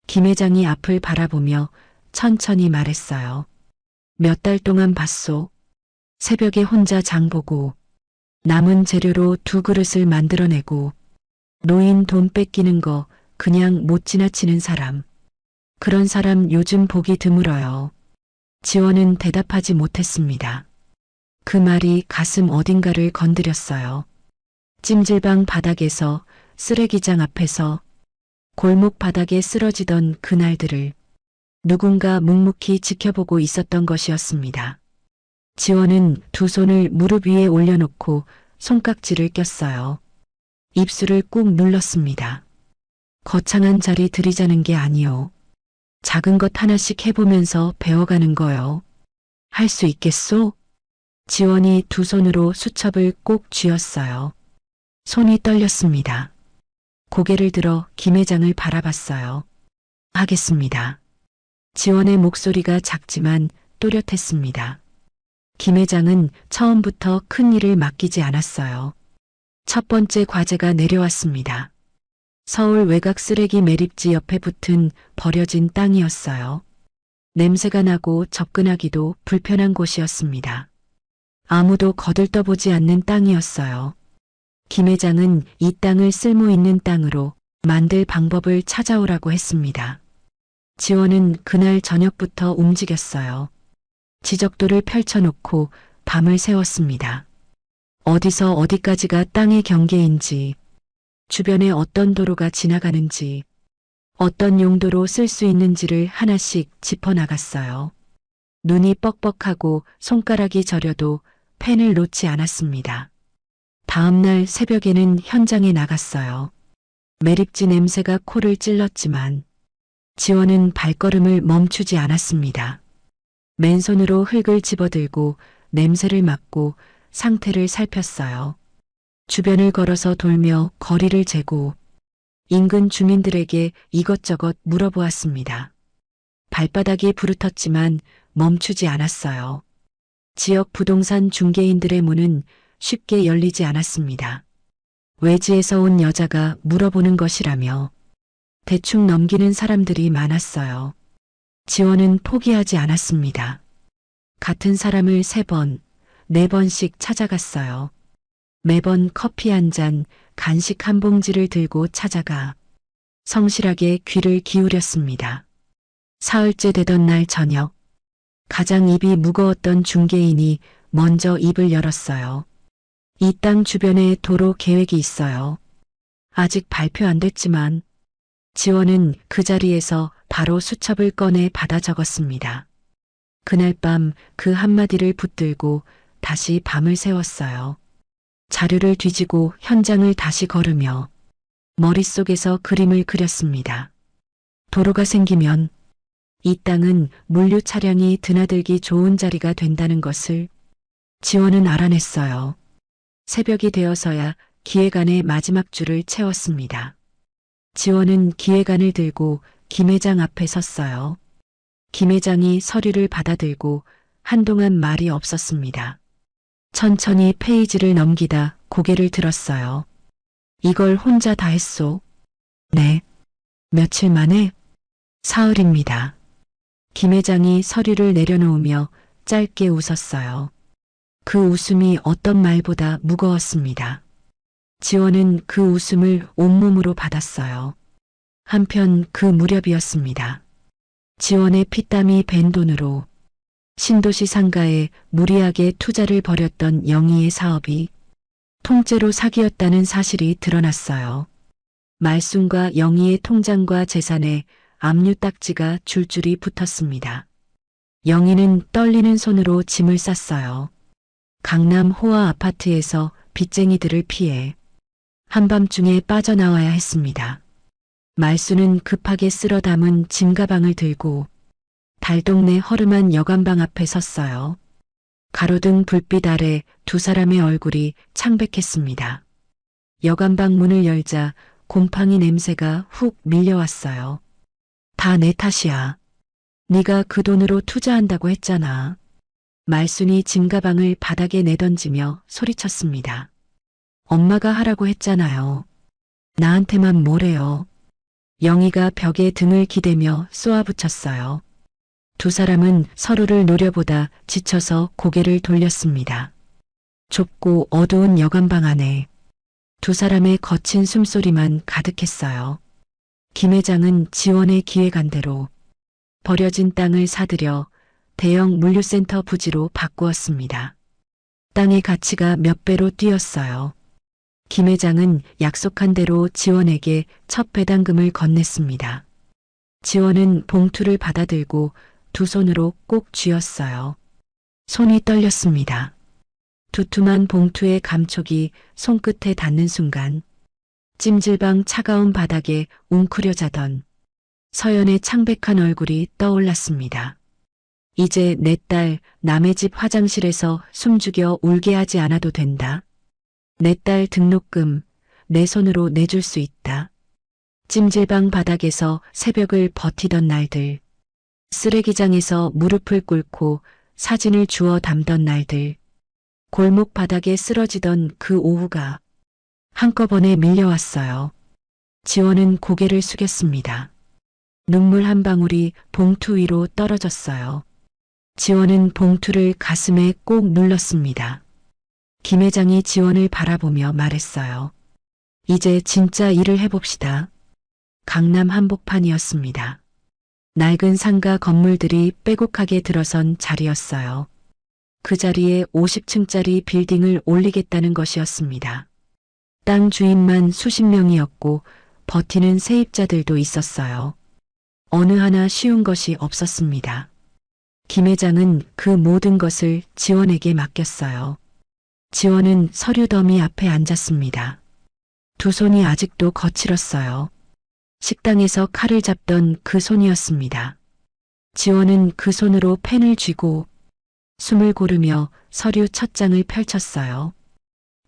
김 회장이 앞을 바라보며 천천히 말했어요. 몇 달 동안 봤소. 새벽에 혼자 장보고 남은 재료로 2그릇을 만들어내고 노인 돈 뺏기는 거 그냥 못 지나치는 사람. 그런 사람 요즘 보기 드물어요. 지원은 대답하지 못했습니다. 그 말이 가슴 어딘가를 건드렸어요. 찜질방 바닥에서, 쓰레기장 앞에서, 골목 바닥에 쓰러지던 그날들을 누군가 묵묵히 지켜보고 있었던 것이었습니다. 지원은 두 손을 무릎 위에 올려놓고 손깍지를 꼈어요. 입술을 꾹 눌렀습니다. 거창한 자리 들이자는 게 아니요. 작은 것 하나씩 해보면서 배워가는 거요. 할 수 있겠소? 지원이 두 손으로 수첩을 꼭 쥐었어요. 손이 떨렸습니다. 고개를 들어 김 회장을 바라봤어요. 하겠습니다. 지원의 목소리가 작지만 또렷했습니다. 김 회장은 처음부터 큰 일을 맡기지 않았어요. 첫 번째 과제가 내려왔습니다. 서울 외곽 쓰레기 매립지 옆에 붙은 버려진 땅이었어요. 냄새가 나고 접근하기도 불편한 곳이었습니다. 아무도 거들떠보지 않는 땅이었어요. 김 회장은 이 땅을 쓸모 있는 땅으로 만들 방법을 찾아오라고 했습니다. 지원은 그날 저녁부터 움직였어요. 지적도를 펼쳐놓고 밤을 새웠습니다. 어디서 어디까지가 땅의 경계인지, 주변에 어떤 도로가 지나가는지, 어떤 용도로 쓸 수 있는지를 하나씩 짚어나갔어요. 눈이 뻑뻑하고 손가락이 저려도 펜을 놓지 않았습니다. 다음 날 새벽에는 현장에 나갔어요. 매립지 냄새가 코를 찔렀지만 지원은 발걸음을 멈추지 않았습니다. 맨손으로 흙을 집어들고 냄새를 맡고 상태를 살폈어요. 주변을 걸어서 돌며 거리를 재고 인근 주민들에게 이것저것 물어보았습니다. 발바닥이 부르텄지만 멈추지 않았어요. 지역 부동산 중개인들의 문은 쉽게 열리지 않았습니다. 외지에서 온 여자가 물어보는 것이라며 대충 넘기는 사람들이 많았어요. 지원은 포기하지 않았습니다. 같은 사람을 3번, 4번씩 찾아갔어요. 매번 커피 한 잔, 간식 한 봉지를 들고 찾아가 성실하게 귀를 기울였습니다. 사흘째 되던 날 저녁, 가장 입이 무거웠던 중개인이 먼저 입을 열었어요. 이 땅 주변에 도로 계획이 있어요. 아직 발표 안 됐지만 지원은 그 자리에서 바로 수첩을 꺼내 받아 적었습니다. 그날 밤 그 한마디를 붙들고 다시 밤을 새웠어요. 자료를 뒤지고 현장을 다시 걸으며 머릿속에서 그림을 그렸습니다. 도로가 생기면 이 땅은 물류 차량이 드나들기 좋은 자리가 된다는 것을 지원은 알아냈어요. 새벽이 되어서야 기획안의 마지막 줄을 채웠습니다. 지원은 기획안을 들고 김 회장 앞에 섰어요. 김 회장이 서류를 받아들고 한동안 말이 없었습니다. 천천히 페이지를 넘기다 고개를 들었어요. 이걸 혼자 다 했소? 네. 며칠 만에? 사흘입니다. 김 회장이 서류를 내려놓으며 짧게 웃었어요. 그 웃음이 어떤 말보다 무거웠습니다. 지원은 그 웃음을 온몸으로 받았어요. 한편 그 무렵이었습니다. 지원의 피땀이 밴 돈으로 신도시 상가에 무리하게 투자를 벌였던 영희의 사업이 통째로 사기였다는 사실이 드러났어요. 말순과 영희의 통장과 재산에 압류 딱지가 줄줄이 붙었습니다. 영희는 떨리는 손으로 짐을 쌌어요. 강남 호화 아파트에서 빚쟁이들을 피해 한밤중에 빠져나와야 했습니다. 말순은 급하게 쓸어 담은 짐가방을 들고 달동네 허름한 여관방 앞에 섰어요. 가로등 불빛 아래 두 사람의 얼굴이 창백했습니다. 여관방 문을 열자 곰팡이 냄새가 훅 밀려왔어요. 다 내 탓이야. 네가 그 돈으로 투자한다고 했잖아. 말순이 짐가방을 바닥에 내던지며 소리쳤습니다. 엄마가 하라고 했잖아요. 나한테만 뭐래요. 영희가 벽에 등을 기대며 쏘아붙였어요. 두 사람은 서로를 노려보다 지쳐서 고개를 돌렸습니다. 좁고 어두운 여관방 안에 두 사람의 거친 숨소리만 가득했어요. 김 회장은 지원의 기획안대로 버려진 땅을 사들여 대형 물류센터 부지로 바꾸었습니다. 땅의 가치가 몇 배로 뛰었어요. 김 회장은 약속한 대로 지원에게 첫 배당금을 건넸습니다. 지원은 봉투를 받아들고 두 손으로 꼭 쥐었어요. 손이 떨렸습니다. 두툼한 봉투의 감촉이 손끝에 닿는 순간 찜질방 차가운 바닥에 웅크려 자던 서연의 창백한 얼굴이 떠올랐습니다. 이제 내 딸 남의 집 화장실에서 숨죽여 울게 하지 않아도 된다. 내 딸 등록금 내 손으로 내줄 수 있다. 찜질방 바닥에서 새벽을 버티던 날들, 쓰레기장에서 무릎을 꿇고 사진을 주워 담던 날들, 골목 바닥에 쓰러지던 그 오후가 한꺼번에 밀려왔어요. 지원은 고개를 숙였습니다. 눈물 한 방울이 봉투 위로 떨어졌어요. 지원은 봉투를 가슴에 꼭 눌렀습니다. 김 회장이 지원을 바라보며 말했어요. 이제 진짜 일을 해봅시다. 강남 한복판이었습니다. 낡은 상가 건물들이 빼곡하게 들어선 자리였어요. 그 자리에 50층짜리 빌딩을 올리겠다는 것이었습니다. 땅 주인만 수십 명이었고 버티는 세입자들도 있었어요. 어느 하나 쉬운 것이 없었습니다. 김 회장은 그 모든 것을 지원에게 맡겼어요. 지원은 서류 더미 앞에 앉았습니다. 두 손이 아직도 거칠었어요. 식당에서 칼을 잡던 그 손이었습니다. 지원은 그 손으로 펜을 쥐고 숨을 고르며 서류 첫 장을 펼쳤어요.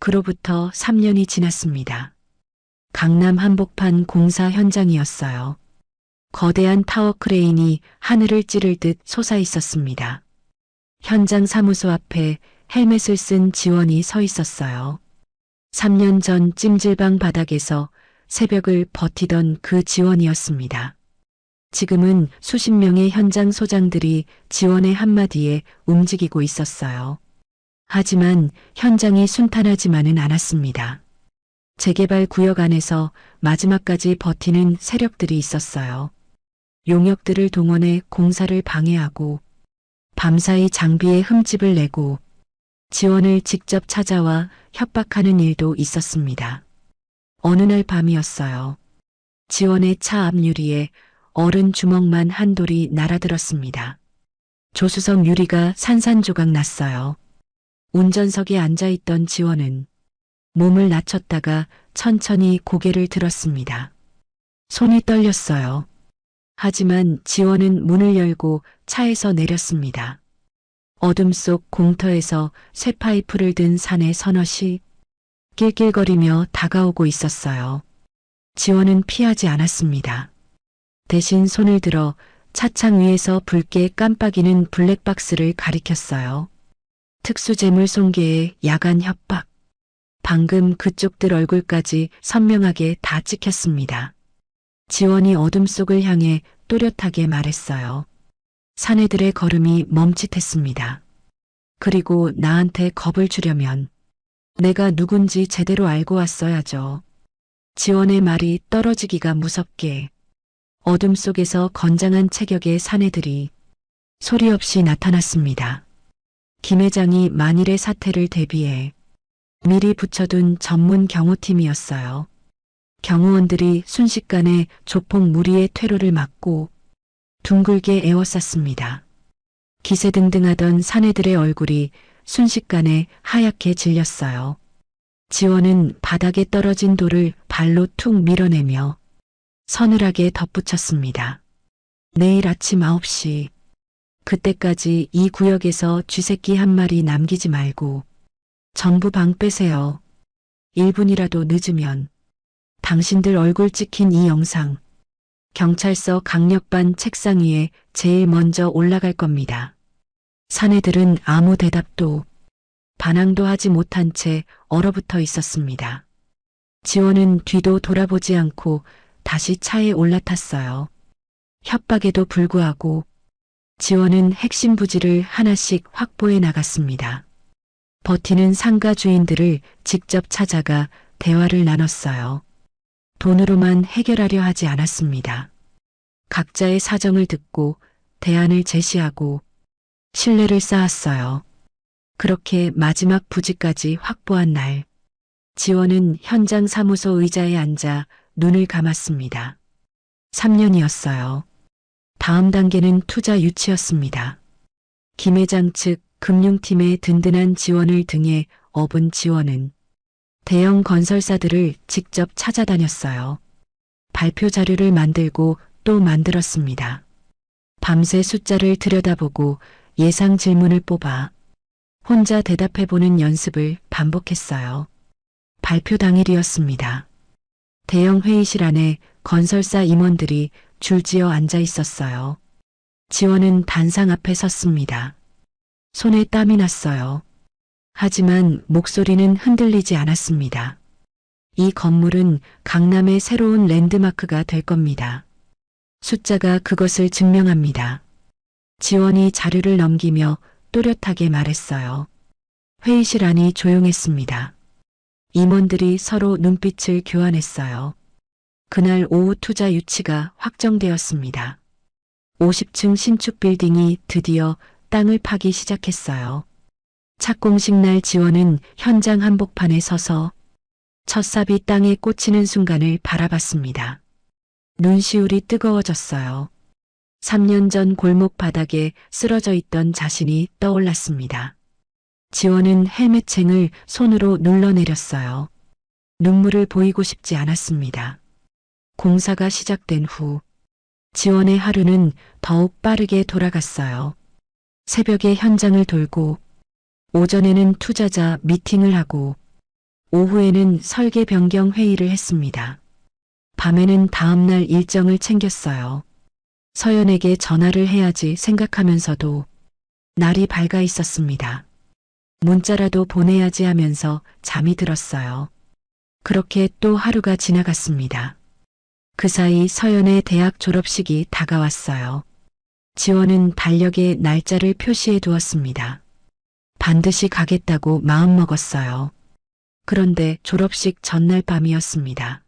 그로부터 3년이 지났습니다. 강남 한복판 공사 현장이었어요. 거대한 타워 크레인이 하늘을 찌를 듯 솟아 있었습니다. 현장 사무소 앞에 헬멧을 쓴 지원이 서 있었어요. 3년 전 찜질방 바닥에서 새벽을 버티던 그 지원이었습니다. 지금은 수십 명의 현장 소장들이 지원의 한마디에 움직이고 있었어요. 하지만 현장이 순탄하지만은 않았습니다. 재개발 구역 안에서 마지막까지 버티는 세력들이 있었어요. 용역들을 동원해 공사를 방해하고 밤사이 장비에 흠집을 내고 지원을 직접 찾아와 협박하는 일도 있었습니다. 어느 날 밤이었어요. 지원의 차 앞유리에 어른 주먹만 한 돌이 날아들었습니다. 조수석 유리가 산산조각 났어요. 운전석에 앉아있던 지원은 몸을 낮췄다가 천천히 고개를 들었습니다. 손이 떨렸어요. 하지만 지원은 문을 열고 차에서 내렸습니다. 어둠 속 공터에서 쇠파이프를 든 사내 서너시 낄낄거리며 다가오고 있었어요. 지원은 피하지 않았습니다. 대신 손을 들어 차창 위에서 붉게 깜빡이는 블랙박스를 가리켰어요. 특수재물 손괴의 야간 협박. 방금 그쪽들 얼굴까지 선명하게 다 찍혔습니다. 지원이 어둠 속을 향해 또렷하게 말했어요. 사내들의 걸음이 멈칫했습니다. 그리고 나한테 겁을 주려면 내가 누군지 제대로 알고 왔어야죠. 지원의 말이 떨어지기가 무섭게 어둠 속에서 건장한 체격의 사내들이 소리 없이 나타났습니다. 김 회장이 만일의 사태를 대비해 미리 붙여둔 전문 경호팀이었어요. 경호원들이 순식간에 조폭 무리의 퇴로를 막고 둥글게 에워쌌습니다. 기세등등하던 사내들의 얼굴이 순식간에 하얗게 질렸어요. 지원은 바닥에 떨어진 돌을 발로 툭 밀어내며 서늘하게 덧붙였습니다. 내일 아침 9시. 그때까지 이 구역에서 쥐새끼 한 마리 남기지 말고 전부 방 빼세요. 1분이라도 늦으면 당신들 얼굴 찍힌 이 영상 경찰서 강력반 책상 위에 제일 먼저 올라갈 겁니다. 사내들은 아무 대답도 반항도 하지 못한 채 얼어붙어 있었습니다. 지원은 뒤도 돌아보지 않고 다시 차에 올라탔어요. 협박에도 불구하고 지원은 핵심 부지를 하나씩 확보해 나갔습니다. 버티는 상가 주인들을 직접 찾아가 대화를 나눴어요. 돈으로만 해결하려 하지 않았습니다. 각자의 사정을 듣고 대안을 제시하고 신뢰를 쌓았어요. 그렇게 마지막 부지까지 확보한 날, 지원은 현장 사무소 의자에 앉아 눈을 감았습니다. 3년이었어요. 다음 단계는 투자 유치였습니다. 김 회장 측 금융팀의 든든한 지원을 등에 업은 지원은 대형 건설사들을 직접 찾아다녔어요. 발표 자료를 만들고 또 만들었습니다. 밤새 숫자를 들여다보고 예상 질문을 뽑아 혼자 대답해보는 연습을 반복했어요. 발표 당일이었습니다. 대형 회의실 안에 건설사 임원들이 줄지어 앉아 있었어요. 지원은 단상 앞에 섰습니다. 손에 땀이 났어요. 하지만 목소리는 흔들리지 않았습니다. 이 건물은 강남의 새로운 랜드마크가 될 겁니다. 숫자가 그것을 증명합니다. 지원이 자료를 넘기며 또렷하게 말했어요. 회의실 안이 조용했습니다. 임원들이 서로 눈빛을 교환했어요. 그날 오후 투자 유치가 확정되었습니다. 50층 신축 빌딩이 드디어 땅을 파기 시작했어요. 착공식 날 지원은 현장 한복판에 서서 첫삽이 땅에 꽂히는 순간을 바라봤습니다. 눈시울이 뜨거워졌어요. 3년 전 골목 바닥에 쓰러져 있던 자신이 떠올랐습니다. 지원은 헬멧챙을 손으로 눌러내렸어요. 눈물을 보이고 싶지 않았습니다. 공사가 시작된 후 지원의 하루는 더욱 빠르게 돌아갔어요. 새벽에 현장을 돌고 오전에는 투자자 미팅을 하고 오후에는 설계 변경 회의를 했습니다. 밤에는 다음날 일정을 챙겼어요. 서연에게 전화를 해야지 생각하면서도 날이 밝아 있었습니다. 문자라도 보내야지 하면서 잠이 들었어요. 그렇게 또 하루가 지나갔습니다. 그 사이 서연의 대학 졸업식이 다가왔어요. 지원은 달력에 날짜를 표시해 두었습니다. 반드시 가겠다고 마음먹었어요. 그런데 졸업식 전날 밤이었습니다.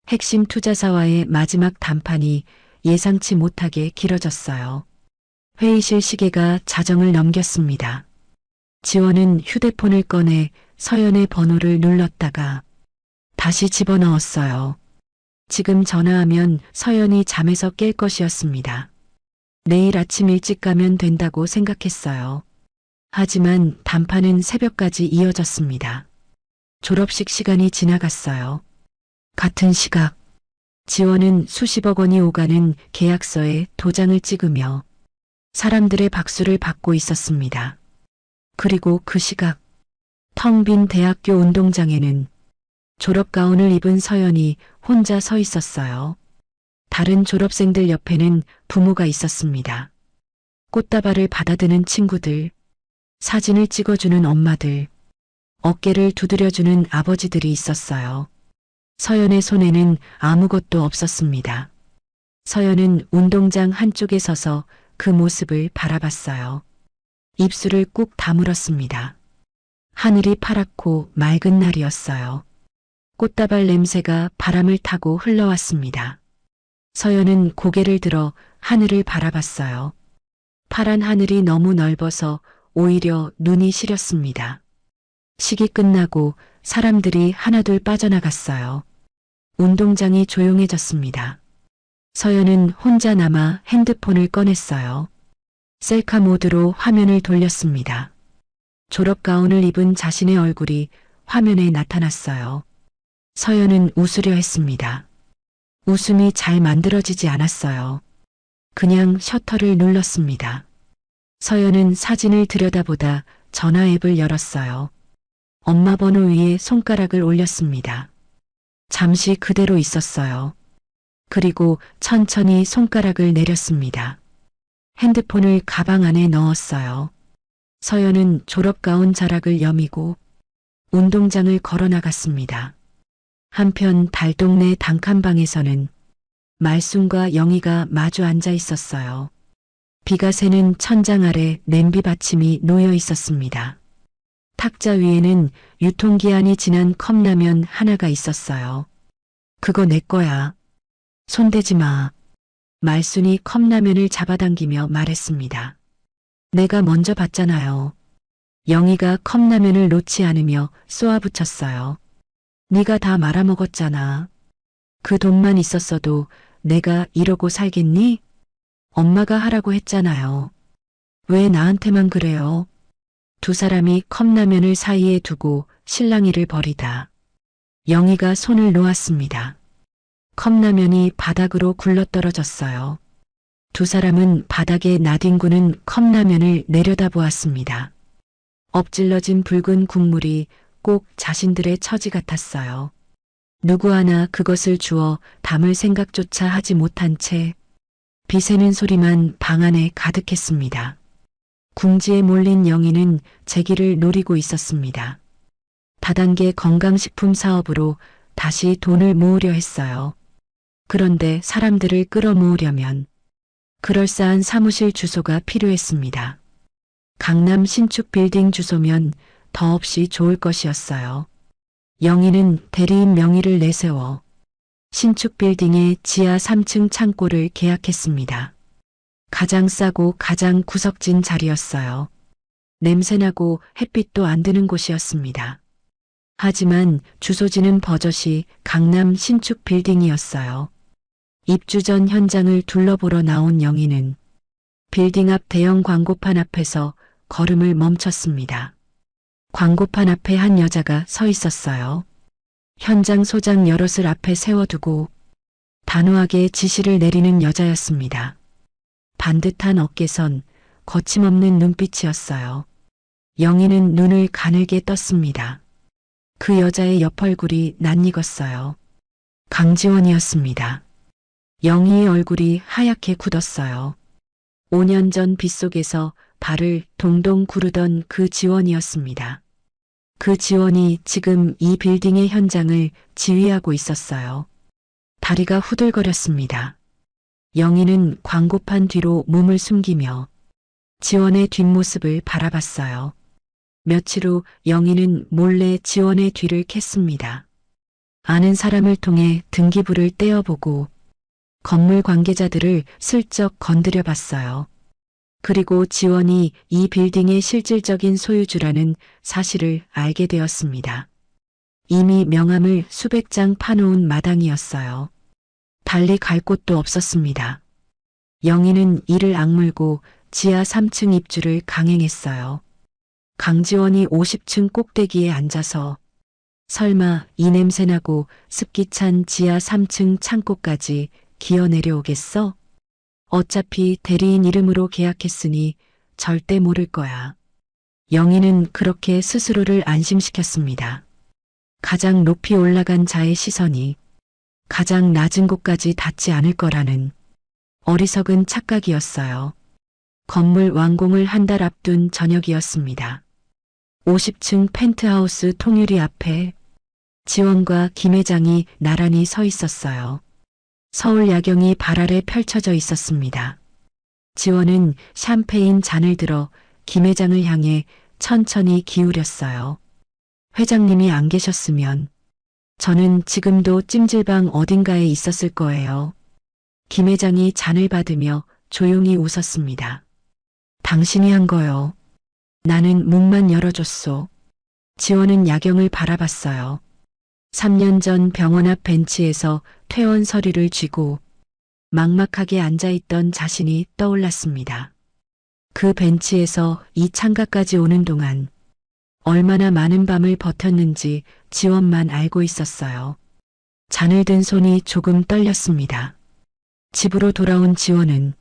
핵심 투자사와의 마지막 담판이 예상치 못하게 길어졌어요. 회의실 시계가 자정을 넘겼습니다. 지원은 휴대폰을 꺼내 서연의 번호를 눌렀다가 다시 집어넣었어요. 지금 전화하면 서연이 잠에서 깰 것이었습니다. 내일 아침 일찍 가면 된다고 생각했어요. 하지만 담판은 새벽까지 이어졌습니다. 졸업식 시간이 지나갔어요. 같은 시각, 지원은 수십억 원이 오가는 계약서에 도장을 찍으며 사람들의 박수를 받고 있었습니다. 그리고 그 시각, 텅 빈 대학교 운동장에는 졸업가운을 입은 서연이 혼자 서 있었어요. 다른 졸업생들 옆에는 부모가 있었습니다. 꽃다발을 받아드는 친구들, 사진을 찍어주는 엄마들, 어깨를 두드려주는 아버지들이 있었어요. 서연의 손에는 아무것도 없었습니다. 서연은 운동장 한쪽에 서서 그 모습을 바라봤어요. 입술을 꾹 다물었습니다. 하늘이 파랗고 맑은 날이었어요. 꽃다발 냄새가 바람을 타고 흘러왔습니다. 서연은 고개를 들어 하늘을 바라봤어요. 파란 하늘이 너무 넓어서 오히려 눈이 시렸습니다. 식이 끝나고 사람들이 하나둘 빠져나갔어요. 운동장이 조용해졌습니다. 서연은 혼자 남아 핸드폰을 꺼냈어요. 셀카 모드로 화면을 돌렸습니다. 졸업가운을 입은 자신의 얼굴이 화면에 나타났어요. 서연은 웃으려 했습니다. 웃음이 잘 만들어지지 않았어요. 그냥 셔터를 눌렀습니다. 서연은 사진을 들여다보다 전화 앱을 열었어요. 엄마 번호 위에 손가락을 올렸습니다. 잠시 그대로 있었어요. 그리고 천천히 손가락을 내렸습니다. 핸드폰을 가방 안에 넣었어요. 서연은 졸업가운 자락을 여미고 운동장을 걸어 나갔습니다. 한편 달동네 단칸방에서는 말순과 영희가 마주 앉아 있었어요. 비가 새는 천장 아래 냄비 받침이 놓여 있었습니다. 탁자 위에는 유통기한이 지난 컵라면 하나가 있었어요. 그거 내 거야. 손대지 마. 말순이 컵라면을 잡아당기며 말했습니다. 내가 먼저 봤잖아요. 영희가 컵라면을 놓지 않으며 쏘아붙였어요. 네가 다 말아먹었잖아. 그 돈만 있었어도 내가 이러고 살겠니? 엄마가 하라고 했잖아요. 왜 나한테만 그래요? 두 사람이 컵라면을 사이에 두고 실랑이를 벌이다 영희가 손을 놓았습니다. 컵라면이 바닥으로 굴러떨어졌어요. 두 사람은 바닥에 나뒹구는 컵라면을 내려다보았습니다. 엎질러진 붉은 국물이 꼭 자신들의 처지 같았어요. 누구 하나 그것을 주워 담을 생각조차 하지 못한 채 비새는 소리만 방 안에 가득했습니다. 궁지에 몰린 영희는 재기를 노리고 있었습니다. 다단계 건강식품 사업으로 다시 돈을 모으려 했어요. 그런데 사람들을 끌어모으려면 그럴싸한 사무실 주소가 필요했습니다. 강남 신축 빌딩 주소면 더없이 좋을 것이었어요. 영희는 대리인 명의를 내세워 신축 빌딩의 지하 3층 창고를 계약했습니다. 가장 싸고 가장 구석진 자리였어요. 냄새나고 햇빛도 안 드는 곳이었습니다. 하지만 주소지는 버젓이 강남 신축 빌딩이었어요. 입주 전 현장을 둘러보러 나온 영희는 빌딩 앞 대형 광고판 앞에서 걸음을 멈췄습니다. 광고판 앞에 한 여자가 서 있었어요. 현장 소장 여럿을 앞에 세워두고 단호하게 지시를 내리는 여자였습니다. 반듯한 어깨선, 거침없는 눈빛이었어요. 영희는 눈을 가늘게 떴습니다. 그 여자의 옆 얼굴이 낯익었어요. 강지원이었습니다. 영희의 얼굴이 하얗게 굳었어요. 5년 전 빗속에서 발을 동동 구르던 그 지원이었습니다. 그 지원이 지금 이 빌딩의 현장을 지휘하고 있었어요. 다리가 후들거렸습니다. 영희는 광고판 뒤로 몸을 숨기며 지원의 뒷모습을 바라봤어요. 며칠 후 영희는 몰래 지원의 뒤를 캤습니다. 아는 사람을 통해 등기부를 떼어보고 건물 관계자들을 슬쩍 건드려 봤어요. 그리고 지원이 이 빌딩의 실질적인 소유주라는 사실을 알게 되었습니다. 이미 명함을 수백 장 파놓은 마당이었어요. 달리 갈 곳도 없었습니다. 영희는 이를 악물고 지하 3층 입주를 강행했어요. 강지원이 50층 꼭대기에 앉아서 설마 이 냄새나고 습기찬 지하 3층 창고까지 기어 내려오겠어? 어차피 대리인 이름으로 계약했으니 절대 모를 거야. 영희는 그렇게 스스로를 안심시켰습니다. 가장 높이 올라간 자의 시선이 가장 낮은 곳까지 닿지 않을 거라는 어리석은 착각이었어요. 건물 완공을 한 달 앞둔 저녁이었습니다. 50층 펜트하우스 통유리 앞에 지원과 김 회장이 나란히 서 있었어요. 서울 야경이 발 아래 펼쳐져 있었습니다. 지원은 샴페인 잔을 들어 김 회장을 향해 천천히 기울였어요. 회장님이 안 계셨으면 저는 지금도 찜질방 어딘가에 있었을 거예요. 김 회장이 잔을 받으며 조용히 웃었습니다. 당신이 한 거요. 나는 문만 열어줬소. 지원은 야경을 바라봤어요. 3년 전 병원 앞 벤치에서 퇴원 서류를 쥐고 막막하게 앉아있던 자신이 떠올랐습니다. 그 벤치에서 이 창가까지 오는 동안 얼마나 많은 밤을 버텼는지 지원만 알고 있었어요. 잔을 든 손이 조금 떨렸습니다. 집으로 돌아온 지원은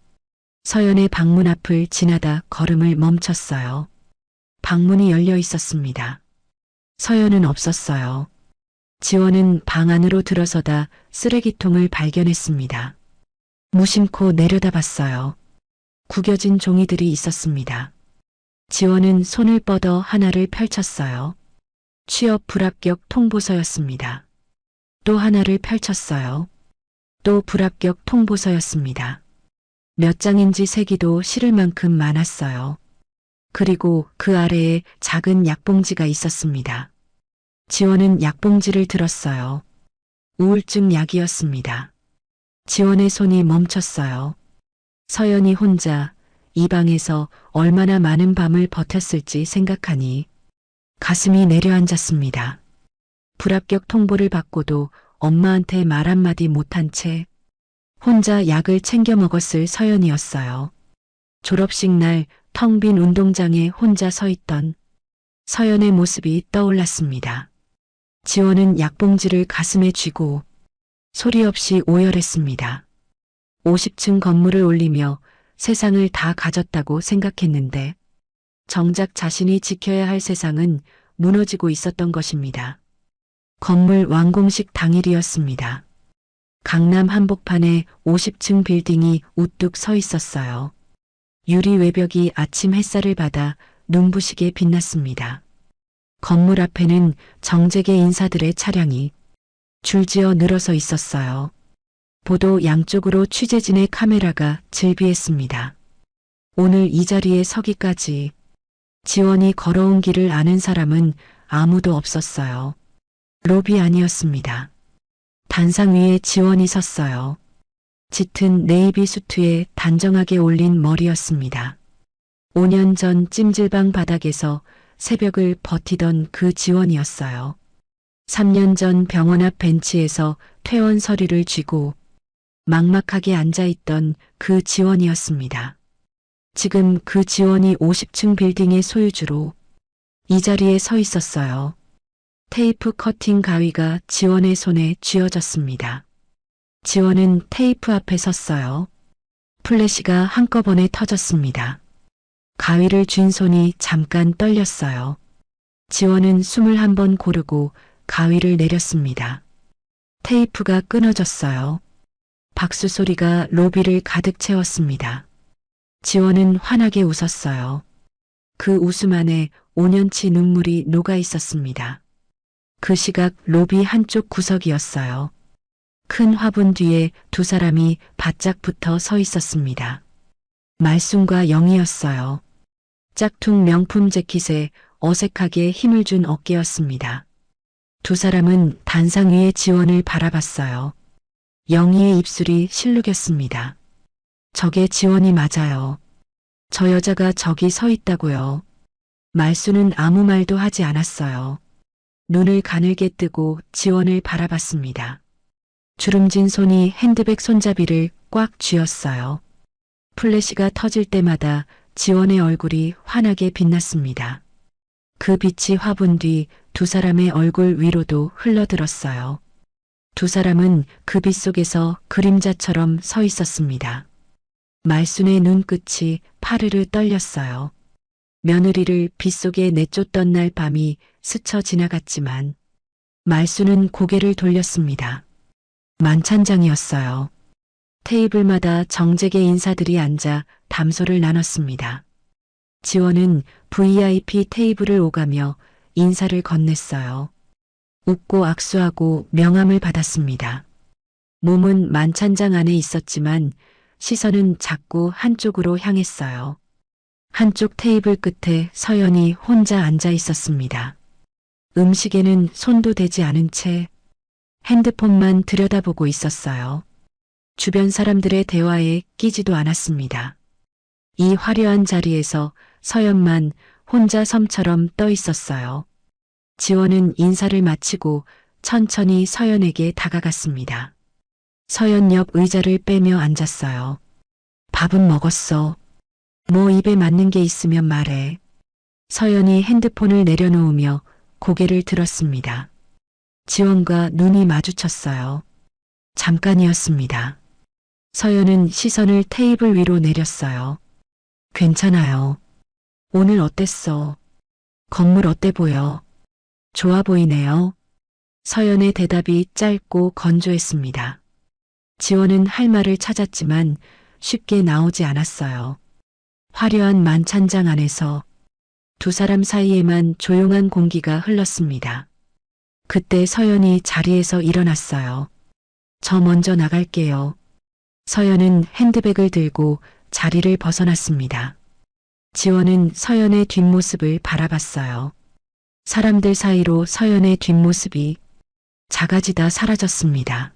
서연의 방문 앞을 지나다 걸음을 멈췄어요. 방문이 열려 있었습니다. 서연은 없었어요. 지원은 방 안으로 들어서다 쓰레기통을 발견했습니다. 무심코 내려다봤어요. 구겨진 종이들이 있었습니다. 지원은 손을 뻗어 하나를 펼쳤어요. 취업 불합격 통보서였습니다. 또 하나를 펼쳤어요. 또 불합격 통보서였습니다. 몇 장인지 세기도 싫을 만큼 많았어요. 그리고 그 아래에 작은 약봉지가 있었습니다. 지원은 약봉지를 들었어요. 우울증 약이었습니다. 지원의 손이 멈췄어요. 서연이 혼자 이 방에서 얼마나 많은 밤을 버텼을지 생각하니 가슴이 내려앉았습니다. 불합격 통보를 받고도 엄마한테 말 한마디 못한 채 혼자 약을 챙겨 먹었을 서연이었어요. 졸업식 날 텅 빈 운동장에 혼자 서 있던 서연의 모습이 떠올랐습니다. 지원은 약봉지를 가슴에 쥐고 소리 없이 오열했습니다. 50층 건물을 올리며 세상을 다 가졌다고 생각했는데 정작 자신이 지켜야 할 세상은 무너지고 있었던 것입니다. 건물 완공식 당일이었습니다. 강남 한복판에 50층 빌딩이 우뚝 서 있었어요. 유리 외벽이 아침 햇살을 받아 눈부시게 빛났습니다. 건물 앞에는 정재계 인사들의 차량이 줄지어 늘어서 있었어요. 보도 양쪽으로 취재진의 카메라가 즐비했습니다. 오늘 이 자리에 서기까지 지원이 걸어온 길을 아는 사람은 아무도 없었어요. 로비 아니었습니다. 단상 위에 지원이 섰어요. 짙은 네이비 수트에 단정하게 올린 머리였습니다. 5년 전 찜질방 바닥에서 새벽을 버티던 그 지원이었어요. 3년 전 병원 앞 벤치에서 퇴원 서류를 쥐고 막막하게 앉아있던 그 지원이었습니다. 지금 그 지원이 50층 빌딩의 소유주로 이 자리에 서 있었어요. 테이프 커팅 가위가 지원의 손에 쥐어졌습니다. 지원은 테이프 앞에 섰어요. 플래시가 한꺼번에 터졌습니다. 가위를 쥔 손이 잠깐 떨렸어요. 지원은 숨을 한번 고르고 가위를 내렸습니다. 테이프가 끊어졌어요. 박수 소리가 로비를 가득 채웠습니다. 지원은 환하게 웃었어요. 그 웃음 안에 5년치 눈물이 녹아 있었습니다. 그 시각 로비 한쪽 구석이었어요. 큰 화분 뒤에 두 사람이 바짝 붙어 서 있었습니다. 말순과 영희였어요. 짝퉁 명품 재킷에 어색하게 힘을 준 어깨였습니다. 두 사람은 단상 위의 지원을 바라봤어요. 영희의 입술이 실룩였습니다. 저게 지원이 맞아요. 저 여자가 저기 서 있다고요. 말수는 아무 말도 하지 않았어요. 눈을 가늘게 뜨고 지원을 바라봤습니다. 주름진 손이 핸드백 손잡이를 꽉 쥐었어요. 플래시가 터질 때마다 지원의 얼굴이 환하게 빛났습니다. 그 빛이 화분 뒤 두 사람의 얼굴 위로도 흘러들었어요. 두 사람은 그 빛 속에서 그림자처럼 서 있었습니다. 말순의 눈끝이 파르르 떨렸어요. 며느리를 빛 속에 내쫓던 날 밤이 스쳐 지나갔지만 말순은 고개를 돌렸습니다. 만찬장이었어요. 테이블마다 정재계 인사들이 앉아 담소를 나눴습니다. 지원은 VIP 테이블을 오가며 인사를 건넸어요. 웃고 악수하고 명함을 받았습니다. 몸은 만찬장 안에 있었지만 시선은 자꾸 한쪽으로 향했어요. 한쪽 테이블 끝에 서연이 혼자 앉아 있었습니다. 음식에는 손도 대지 않은 채 핸드폰만 들여다보고 있었어요. 주변 사람들의 대화에 끼지도 않았습니다. 이 화려한 자리에서 서연만 혼자 섬처럼 떠 있었어요. 지원은 인사를 마치고 천천히 서연에게 다가갔습니다. 서연 옆 의자를 빼며 앉았어요. 밥은 먹었어. 뭐 입에 맞는 게 있으면 말해. 서연이 핸드폰을 내려놓으며 고개를 들었습니다. 지원과 눈이 마주쳤어요. 잠깐이었습니다. 서연은 시선을 테이블 위로 내렸어요. 괜찮아요. 오늘 어땠어? 건물 어때 보여? 좋아 보이네요. 서연의 대답이 짧고 건조했습니다. 지원은 할 말을 찾았지만 쉽게 나오지 않았어요. 화려한 만찬장 안에서 두 사람 사이에만 조용한 공기가 흘렀습니다. 그때 서연이 자리에서 일어났어요. 저 먼저 나갈게요. 서연은 핸드백을 들고 자리를 벗어났습니다. 지원은 서연의 뒷모습을 바라봤어요. 사람들 사이로 서연의 뒷모습이 작아지다 사라졌습니다.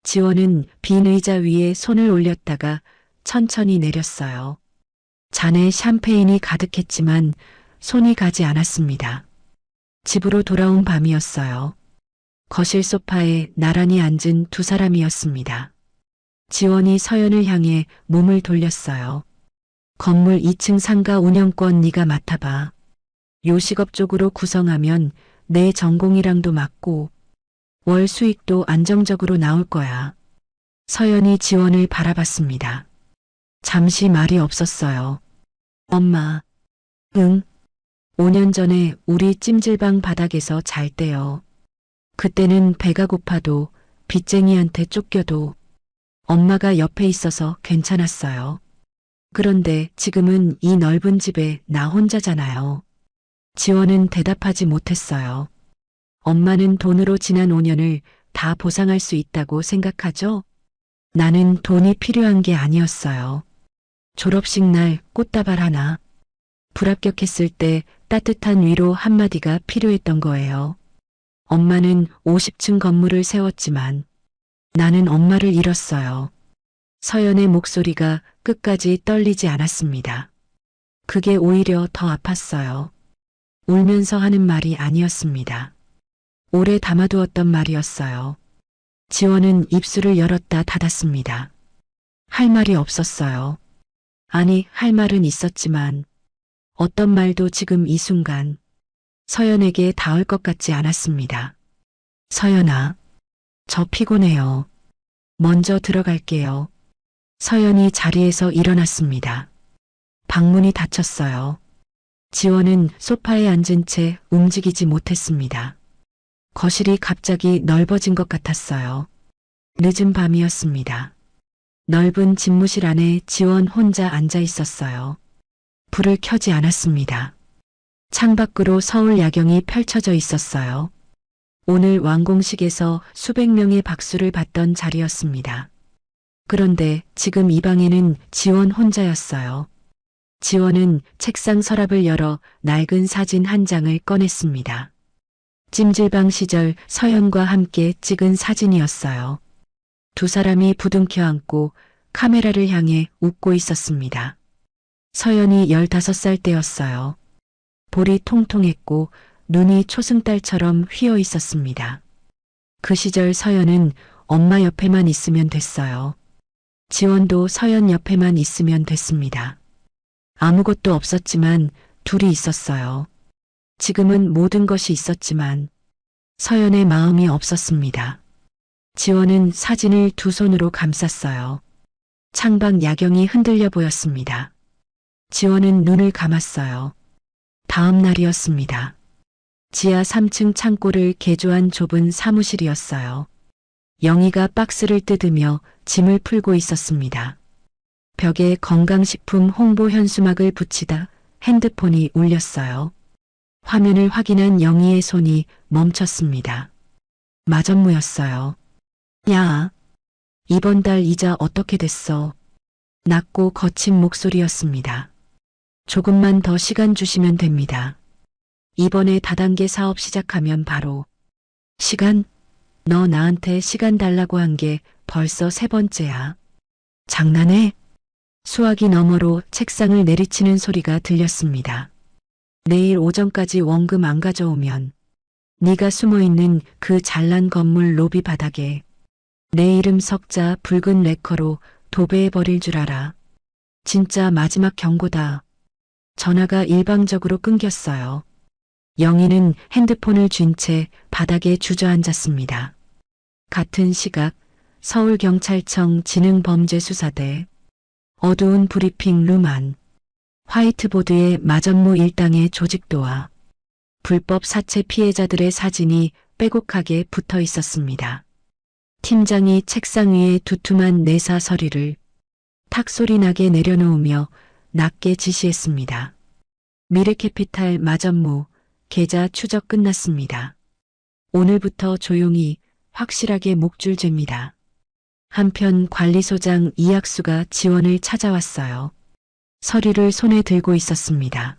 지원은 빈 의자 위에 손을 올렸다가 천천히 내렸어요. 잔에 샴페인이 가득했지만 손이 가지 않았습니다. 집으로 돌아온 밤이었어요. 거실 소파에 나란히 앉은 두 사람이었습니다. 지원이 서연을 향해 몸을 돌렸어요. 건물 2층 상가 운영권 네가 맡아봐. 요식업 쪽으로 구성하면 내 전공이랑도 맞고 월 수익도 안정적으로 나올 거야. 서연이 지원을 바라봤습니다. 잠시 말이 없었어요. 엄마. 응. 5년 전에 우리 찜질방 바닥에서 잘 때요. 그때는 배가 고파도 빚쟁이한테 쫓겨도 엄마가 옆에 있어서 괜찮았어요. 그런데 지금은 이 넓은 집에 나 혼자잖아요. 지원은 대답하지 못했어요. 엄마는 돈으로 지난 5년을 다 보상할 수 있다고 생각하죠? 나는 돈이 필요한 게 아니었어요. 졸업식 날 꽃다발 하나, 불합격했을 때 따뜻한 위로 한마디가 필요했던 거예요. 엄마는 50층 건물을 세웠지만 나는 엄마를 잃었어요. 서연의 목소리가 끝까지 떨리지 않았습니다. 그게 오히려 더 아팠어요. 울면서 하는 말이 아니었습니다. 오래 담아두었던 말이었어요. 지원은 입술을 열었다 닫았습니다. 할 말이 없었어요. 아니, 할 말은 있었지만 어떤 말도 지금 이 순간 서연에게 닿을 것 같지 않았습니다. 서연아, 저 피곤해요. 먼저 들어갈게요. 서연이 자리에서 일어났습니다. 방문이 닫혔어요. 지원은 소파에 앉은 채 움직이지 못했습니다. 거실이 갑자기 넓어진 것 같았어요. 늦은 밤이었습니다. 넓은 집무실 안에 지원 혼자 앉아 있었어요. 불을 켜지 않았습니다. 창밖으로 서울 야경이 펼쳐져 있었어요. 오늘 완공식에서 수백 명의 박수를 받던 자리였습니다. 그런데 지금 이 방에는 지원 혼자였어요. 지원은 책상 서랍을 열어 낡은 사진 한 장을 꺼냈습니다. 찜질방 시절 서연과 함께 찍은 사진이었어요. 두 사람이 부둥켜 안고 카메라를 향해 웃고 있었습니다. 서연이 15살 때였어요. 볼이 통통했고 눈이 초승달처럼 휘어 있었습니다. 그 시절 서연은 엄마 옆에만 있으면 됐어요. 지원도 서연 옆에만 있으면 됐습니다. 아무것도 없었지만 둘이 있었어요. 지금은 모든 것이 있었지만 서연의 마음이 없었습니다. 지원은 사진을 두 손으로 감쌌어요. 창밖 야경이 흔들려 보였습니다. 지원은 눈을 감았어요. 다음 날이었습니다. 지하 3층 창고를 개조한 좁은 사무실이었어요. 영희가 박스를 뜯으며 짐을 풀고 있었습니다. 벽에 건강식품 홍보 현수막을 붙이다 핸드폰이 울렸어요. 화면을 확인한 영희의 손이 멈췄습니다. 마전무였어요. 야, 이번 달 이자 어떻게 됐어? 낮고 거친 목소리였습니다. 조금만 더 시간 주시면 됩니다. 이번에 다단계 사업 시작하면 바로. 시간? 너 나한테 시간 달라고 한 게 벌써 3번째야. 장난해? 수화기 너머로 책상을 내리치는 소리가 들렸습니다. 내일 오전까지 원금 안 가져오면 네가 숨어있는 그 잘난 건물 로비 바닥에 내 이름 석자 붉은 레커로 도배해버릴 줄 알아. 진짜 마지막 경고다. 전화가 일방적으로 끊겼어요. 영희는 핸드폰을 쥔 채 바닥에 주저앉았습니다. 같은 시각 서울경찰청 지능범죄수사대 어두운 브리핑 룸 안 화이트보드에 마전무 일당의 조직도와 불법 사채 피해자들의 사진이 빼곡하게 붙어 있었습니다. 팀장이 책상 위에 두툼한 내사 서류를 탁 소리 나게 내려놓으며 낮게 지시했습니다. 미래캐피탈 마전무 계좌 추적 끝났습니다. 오늘부터 조용히 확실하게 목줄 잽니다. 한편 관리소장 이학수가 지원을 찾아왔어요. 서류를 손에 들고 있었습니다.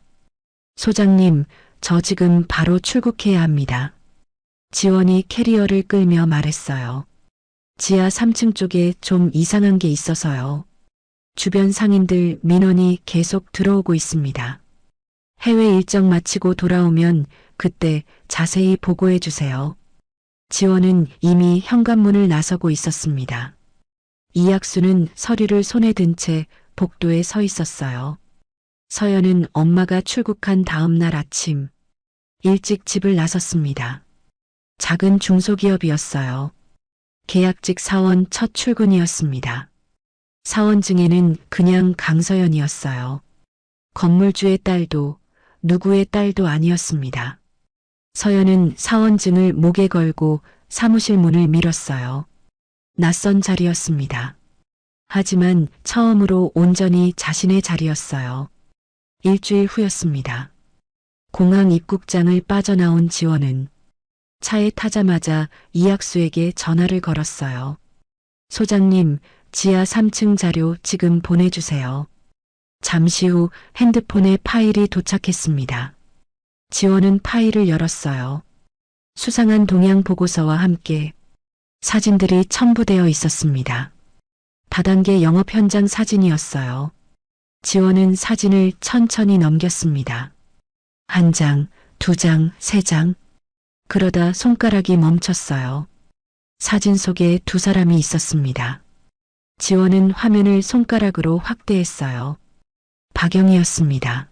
소장님, 저 지금 바로 출국해야 합니다. 지원이 캐리어를 끌며 말했어요. 지하 3층 쪽에 좀 이상한 게 있어서요. 주변 상인들 민원이 계속 들어오고 있습니다. 해외 일정 마치고 돌아오면 그때 자세히 보고해 주세요. 지원은 이미 현관문을 나서고 있었습니다. 이학수는 서류를 손에 든 채 복도에 서 있었어요. 서연은 엄마가 출국한 다음 날 아침 일찍 집을 나섰습니다. 작은 중소기업이었어요. 계약직 사원 첫 출근이었습니다. 사원증에는 그냥 강서연이었어요. 건물주의 딸도 누구의 딸도 아니었습니다. 서연은 사원증을 목에 걸고 사무실 문을 밀었어요. 낯선 자리였습니다. 하지만 처음으로 온전히 자신의 자리였어요. 일주일 후였습니다. 공항 입국장을 빠져나온 지원은 차에 타자마자 이학수에게 전화를 걸었어요. 소장님, 지하 3층 자료 지금 보내주세요. 잠시 후 핸드폰에 파일이 도착했습니다. 지원은 파일을 열었어요. 수상한 동향 보고서와 함께 사진들이 첨부되어 있었습니다. 다단계 영업 현장 사진이었어요. 지원은 사진을 천천히 넘겼습니다. 1장, 2장, 3장. 그러다 손가락이 멈췄어요. 사진 속에 두 사람이 있었습니다. 지원은 화면을 손가락으로 확대했어요. 박영희였습니다.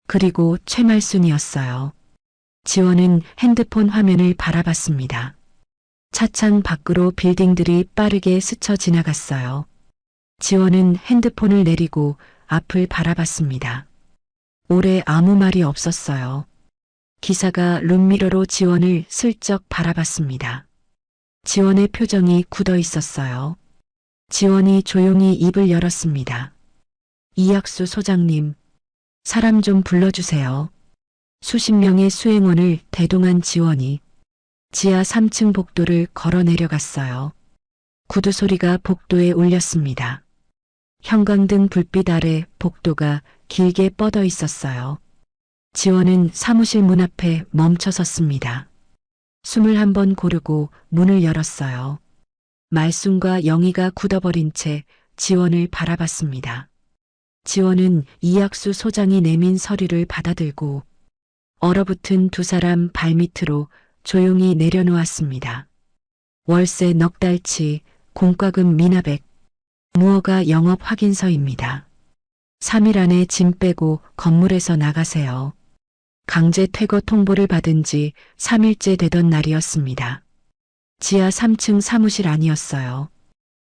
그리고 최말순이었어요. 지원은 핸드폰 화면을 바라봤습니다. 차창 밖으로 빌딩들이 빠르게 스쳐 지나갔어요. 지원은 핸드폰을 내리고 앞을 바라봤습니다. 오래 아무 말이 없었어요. 기사가 룸미러로 지원을 슬쩍 바라봤습니다. 지원의 표정이 굳어 있었어요. 지원이 조용히 입을 열었습니다. 이학수 소장님, 사람 좀 불러주세요. 수십 명의 수행원을 대동한 지원이 지하 3층 복도를 걸어 내려갔어요. 구두 소리가 복도에 울렸습니다. 형광등 불빛 아래 복도가 길게 뻗어 있었어요. 지원은 사무실 문 앞에 멈춰 섰습니다. 숨을 한번 고르고 문을 열었어요. 말순과 영희가 굳어버린 채 지원을 바라봤습니다. 지원은 이학수 소장이 내민 서류를 받아들고 얼어붙은 두 사람 발밑으로 조용히 내려놓았습니다. 월세 넉 달치, 공과금 미납액, 무허가 영업 확인서입니다. 3일 안에 짐 빼고 건물에서 나가세요. 강제 퇴거 통보를 받은 지 3일째 되던 날이었습니다. 지하 3층 사무실 아니었어요.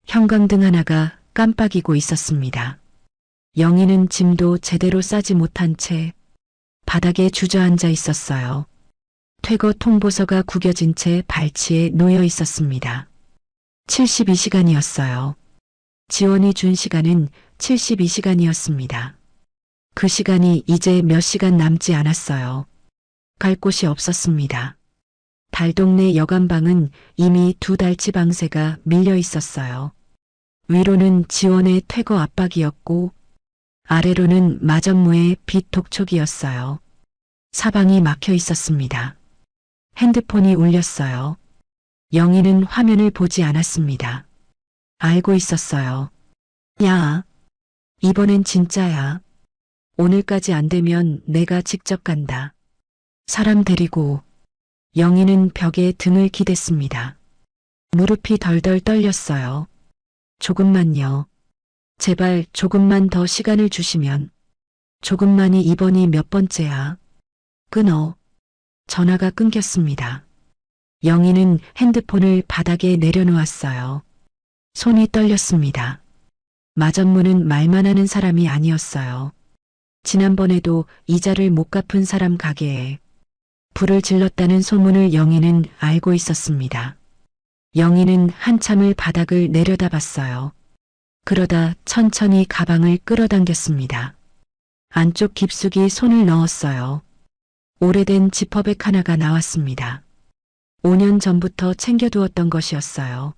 형광등 하나가 깜빡이고 있었습니다. 영희는 짐도 제대로 싸지 못한 채 바닥에 주저앉아 있었어요. 퇴거 통보서가 구겨진 채 발치에 놓여 있었습니다. 72시간이었어요. 지원이 준 시간은 72시간이었습니다. 그 시간이 이제 몇 시간 남지 않았어요. 갈 곳이 없었습니다. 달동네 여관방은 이미 2달치 방세가 밀려 있었어요. 위로는 지원의 퇴거 압박이었고 아래로는 마전무의 빚 독촉이었어요. 사방이 막혀 있었습니다. 핸드폰이 울렸어요. 영희는 화면을 보지 않았습니다. 알고 있었어요. 야, 이번엔 진짜야. 오늘까지 안 되면 내가 직접 간다. 사람 데리고. 영희는 벽에 등을 기댔습니다. 무릎이 덜덜 떨렸어요. 조금만요. 제발 조금만 더 시간을 주시면. 조금만이 이번이 몇 번째야. 끊어. 전화가 끊겼습니다. 영희는 핸드폰을 바닥에 내려놓았어요. 손이 떨렸습니다. 마전무는 말만 하는 사람이 아니었어요. 지난번에도 이자를 못 갚은 사람 가게에 불을 질렀다는 소문을 영희는 알고 있었습니다. 영희는 한참을 바닥을 내려다봤어요. 그러다 천천히 가방을 끌어당겼습니다. 안쪽 깊숙이 손을 넣었어요. 오래된 지퍼백 하나가 나왔습니다. 5년 전부터 챙겨두었던 것이었어요.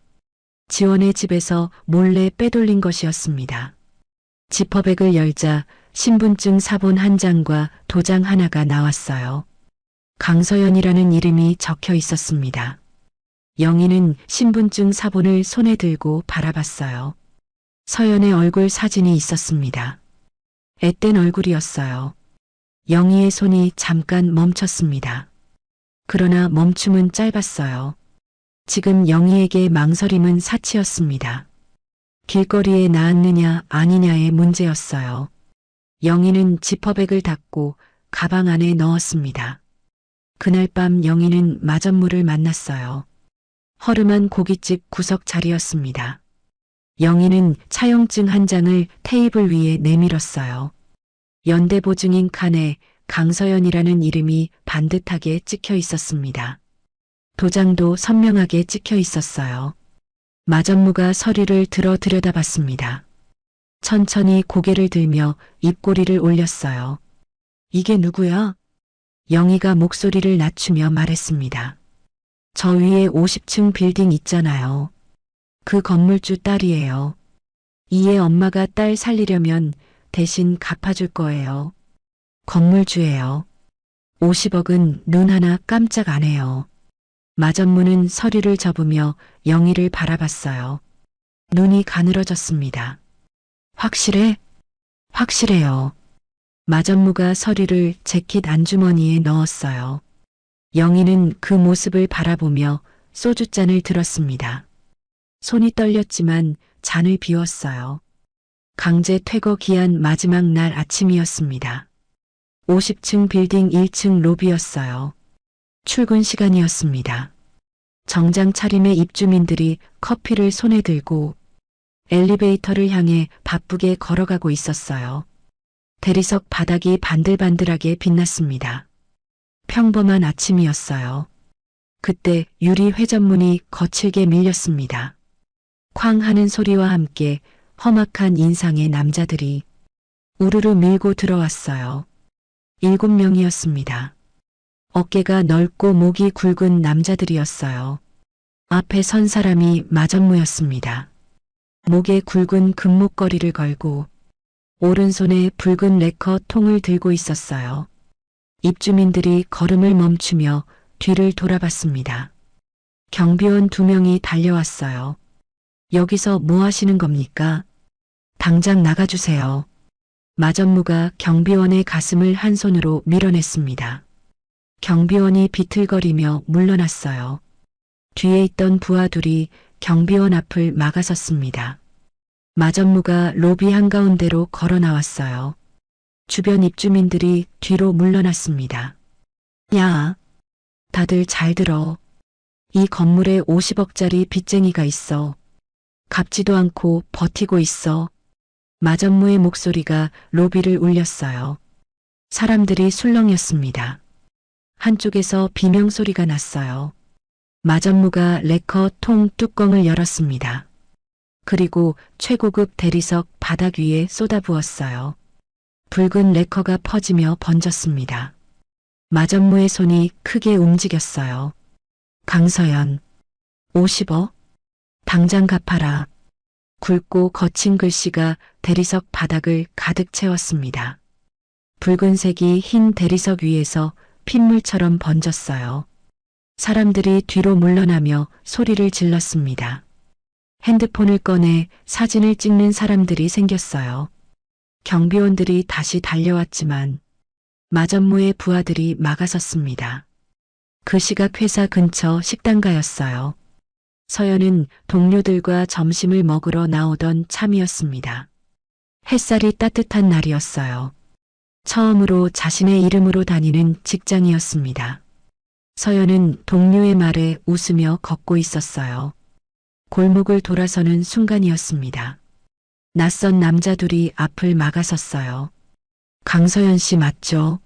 지원의 집에서 몰래 빼돌린 것이었습니다. 지퍼백을 열자 신분증 사본 한 장과 도장 하나가 나왔어요. 강서연이라는 이름이 적혀 있었습니다. 영희는 신분증 사본을 손에 들고 바라봤어요. 서연의 얼굴 사진이 있었습니다. 앳된 얼굴이었어요. 영희의 손이 잠깐 멈췄습니다. 그러나 멈춤은 짧았어요. 지금 영희에게 망설임은 사치였습니다. 길거리에 나았느냐 아니냐의 문제였어요. 영희는 지퍼백을 닫고 가방 안에 넣었습니다. 그날 밤 영희는 마전무를 만났어요. 허름한 고깃집 구석 자리였습니다. 영희는 차용증 한 장을 테이블 위에 내밀었어요. 연대보증인 칸에 강서연이라는 이름이 반듯하게 찍혀 있었습니다. 도장도 선명하게 찍혀 있었어요. 마전무가 서류를 들여다봤습니다. 천천히 고개를 들며 입꼬리를 올렸어요. 이게 누구야? 영희가 목소리를 낮추며 말했습니다. 저 위에 50층 빌딩 있잖아요. 그 건물주 딸이에요. 이에 엄마가 딸 살리려면 대신 갚아줄 거예요. 건물주예요. 50억은 눈 하나 깜짝 안 해요. 마전무는 서류를 접으며 영희를 바라봤어요. 눈이 가늘어졌습니다. 확실해? 확실해요. 마전무가 서류를 재킷 안주머니에 넣었어요. 영희는 그 모습을 바라보며 소주잔을 들었습니다. 손이 떨렸지만 잔을 비웠어요. 강제 퇴거 기한 마지막 날 아침이었습니다. 50층 빌딩 1층 로비였어요. 출근 시간이었습니다. 정장 차림의 입주민들이 커피를 손에 들고 엘리베이터를 향해 바쁘게 걸어가고 있었어요. 대리석 바닥이 반들반들하게 빛났습니다. 평범한 아침이었어요. 그때 유리 회전문이 거칠게 밀렸습니다. 쾅 하는 소리와 함께 험악한 인상의 남자들이 우르르 밀고 들어왔어요. 7명이었습니다. 어깨가 넓고 목이 굵은 남자들이었어요. 앞에 선 사람이 마전무였습니다. 목에 굵은 금목걸이를 걸고 오른손에 붉은 레커 통을 들고 있었어요. 입주민들이 걸음을 멈추며 뒤를 돌아봤습니다. 경비원 2명이 달려왔어요. 여기서 뭐 하시는 겁니까? 당장 나가주세요. 마전무가 경비원의 가슴을 한 손으로 밀어냈습니다. 경비원이 비틀거리며 물러났어요. 뒤에 있던 부하들이 경비원 앞을 막아섰습니다. 마전무가 로비 한가운데로 걸어 나왔어요. 주변 입주민들이 뒤로 물러났습니다. 야, 다들 잘 들어. 이 건물에 50억짜리 빚쟁이가 있어. 갚지도 않고 버티고 있어. 마전무의 목소리가 로비를 울렸어요. 사람들이 술렁였습니다. 한쪽에서 비명소리가 났어요. 마전무가 레커 통 뚜껑을 열었습니다. 그리고 최고급 대리석 바닥 위에 쏟아부었어요. 붉은 레커가 퍼지며 번졌습니다. 마전무의 손이 크게 움직였어요. 강서연, 50억? 당장 갚아라. 굵고 거친 글씨가 대리석 바닥을 가득 채웠습니다. 붉은색이 흰 대리석 위에서 핏물처럼 번졌어요. 사람들이 뒤로 물러나며 소리를 질렀습니다. 핸드폰을 꺼내 사진을 찍는 사람들이 생겼어요. 경비원들이 다시 달려왔지만 마전무의 부하들이 막아섰습니다. 그 시각 회사 근처 식당가였어요. 서연은 동료들과 점심을 먹으러 나오던 참이었습니다. 햇살이 따뜻한 날이었어요. 처음으로 자신의 이름으로 다니는 직장이었습니다. 서연은 동료의 말에 웃으며 걷고 있었어요. 골목을 돌아서는 순간이었습니다. 낯선 남자 둘이 앞을 막아섰어요. 강서연 씨 맞죠?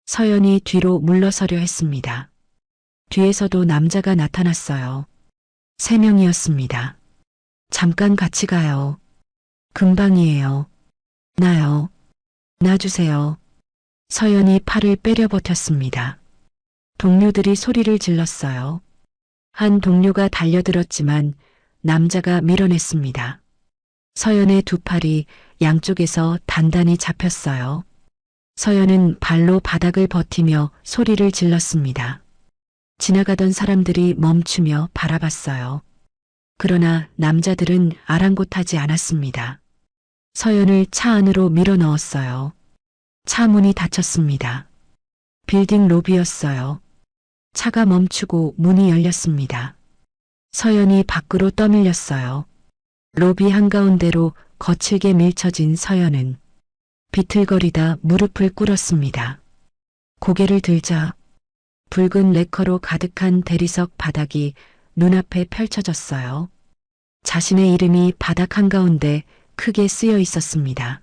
서연이 뒤로 물러서려 했습니다. 뒤에서도 남자가 나타났어요. 3명이었습니다. 잠깐 같이 가요. 금방이에요. 나요. 놔주세요. 서연이 팔을 빼려 버텼습니다. 동료들이 소리를 질렀어요. 한 동료가 달려들었지만 남자가 밀어냈습니다. 서연의 2 팔이 양쪽에서 단단히 잡혔어요. 서연은 발로 바닥을 버티며 소리를 질렀습니다. 지나가던 사람들이 멈추며 바라봤어요. 그러나 남자들은 아랑곳하지 않았습니다. 서연을 차 안으로 밀어 넣었어요. 차 문이 닫혔습니다. 빌딩 로비였어요. 차가 멈추고 문이 열렸습니다. 서연이 밖으로 떠밀렸어요. 로비 한가운데로 거칠게 밀쳐진 서연은 비틀거리다 무릎을 꿇었습니다. 고개를 들자 붉은 레커로 가득한 대리석 바닥이 눈앞에 펼쳐졌어요. 자신의 이름이 바닥 한가운데 크게 쓰여 있었습니다.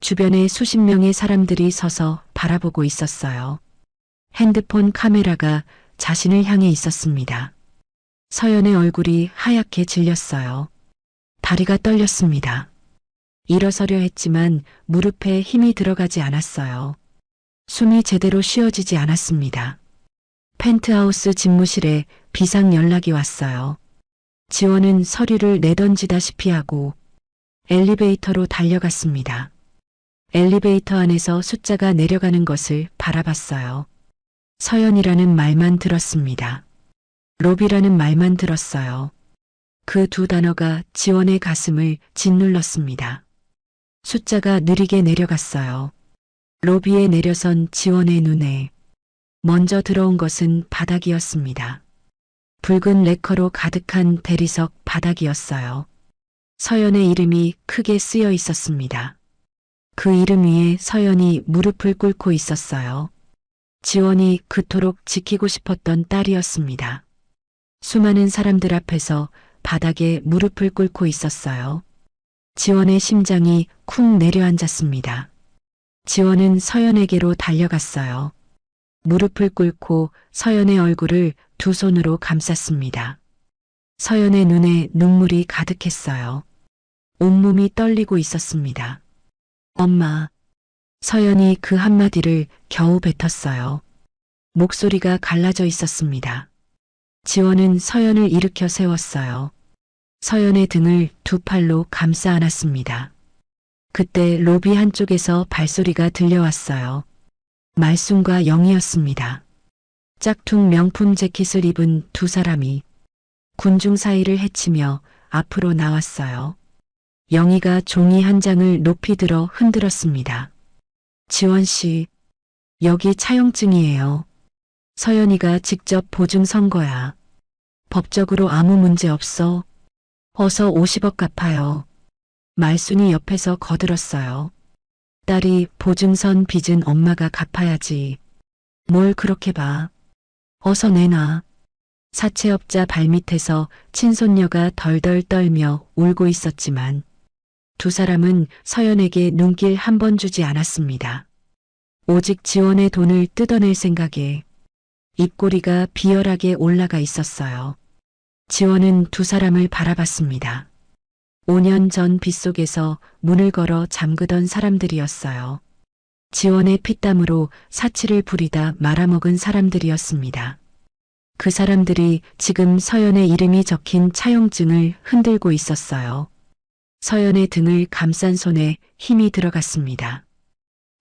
주변에 수십 명의 사람들이 서서 바라보고 있었어요. 핸드폰 카메라가 자신을 향해 있었습니다. 서연의 얼굴이 하얗게 질렸어요. 다리가 떨렸습니다. 일어서려 했지만 무릎에 힘이 들어가지 않았어요. 숨이 제대로 쉬어지지 않았습니다. 펜트하우스 집무실에 비상 연락이 왔어요. 지원은 서류를 내던지다시피 하고 엘리베이터로 달려갔습니다. 엘리베이터 안에서 숫자가 내려가는 것을 바라봤어요. 서연이라는 말만 들었습니다. 로비라는 말만 들었어요. 그 2 단어가 지원의 가슴을 짓눌렀습니다. 숫자가 느리게 내려갔어요. 로비에 내려선 지원의 눈에 먼저 들어온 것은 바닥이었습니다. 붉은 레커로 가득한 대리석 바닥이었어요. 서연의 이름이 크게 쓰여 있었습니다. 그 이름 위에 서연이 무릎을 꿇고 있었어요. 지원이 그토록 지키고 싶었던 딸이었습니다. 수많은 사람들 앞에서 바닥에 무릎을 꿇고 있었어요. 지원의 심장이 쿵 내려앉았습니다. 지원은 서연에게로 달려갔어요. 무릎을 꿇고 서연의 얼굴을 2 손으로 감쌌습니다. 서연의 눈에 눈물이 가득했어요. 온몸이 떨리고 있었습니다. 엄마. 서연이 그 한마디를 겨우 뱉었어요. 목소리가 갈라져 있었습니다. 지원은 서연을 일으켜 세웠어요. 서연의 등을 2 팔로 감싸 안았습니다. 그때 로비 한쪽에서 발소리가 들려왔어요. 말순과 영이었습니다. 짝퉁 명품 재킷을 입은 두 사람이 군중 사이를 헤치며 앞으로 나왔어요. 영희가 종이 한 장을 높이 들어 흔들었습니다. 지원 씨, 여기 차용증이에요. 서연이가 직접 보증 선 거야. 법적으로 아무 문제 없어. 어서 50억 갚아요. 말순이 옆에서 거들었어요. 딸이 보증선 빚은 엄마가 갚아야지. 뭘 그렇게 봐. 어서 내놔. 사채업자 발밑에서 친손녀가 덜덜 떨며 울고 있었지만 두 사람은 서연에게 눈길 한 번 주지 않았습니다. 오직 지원의 돈을 뜯어낼 생각에 입꼬리가 비열하게 올라가 있었어요. 지원은 두 사람을 바라봤습니다. 5년 전 빗속에서 문을 걸어 잠그던 사람들이었어요. 지원의 피땀으로 사치를 부리다 말아먹은 사람들이었습니다. 그 사람들이 지금 서연의 이름이 적힌 차용증을 흔들고 있었어요. 서연의 등을 감싼 손에 힘이 들어갔습니다.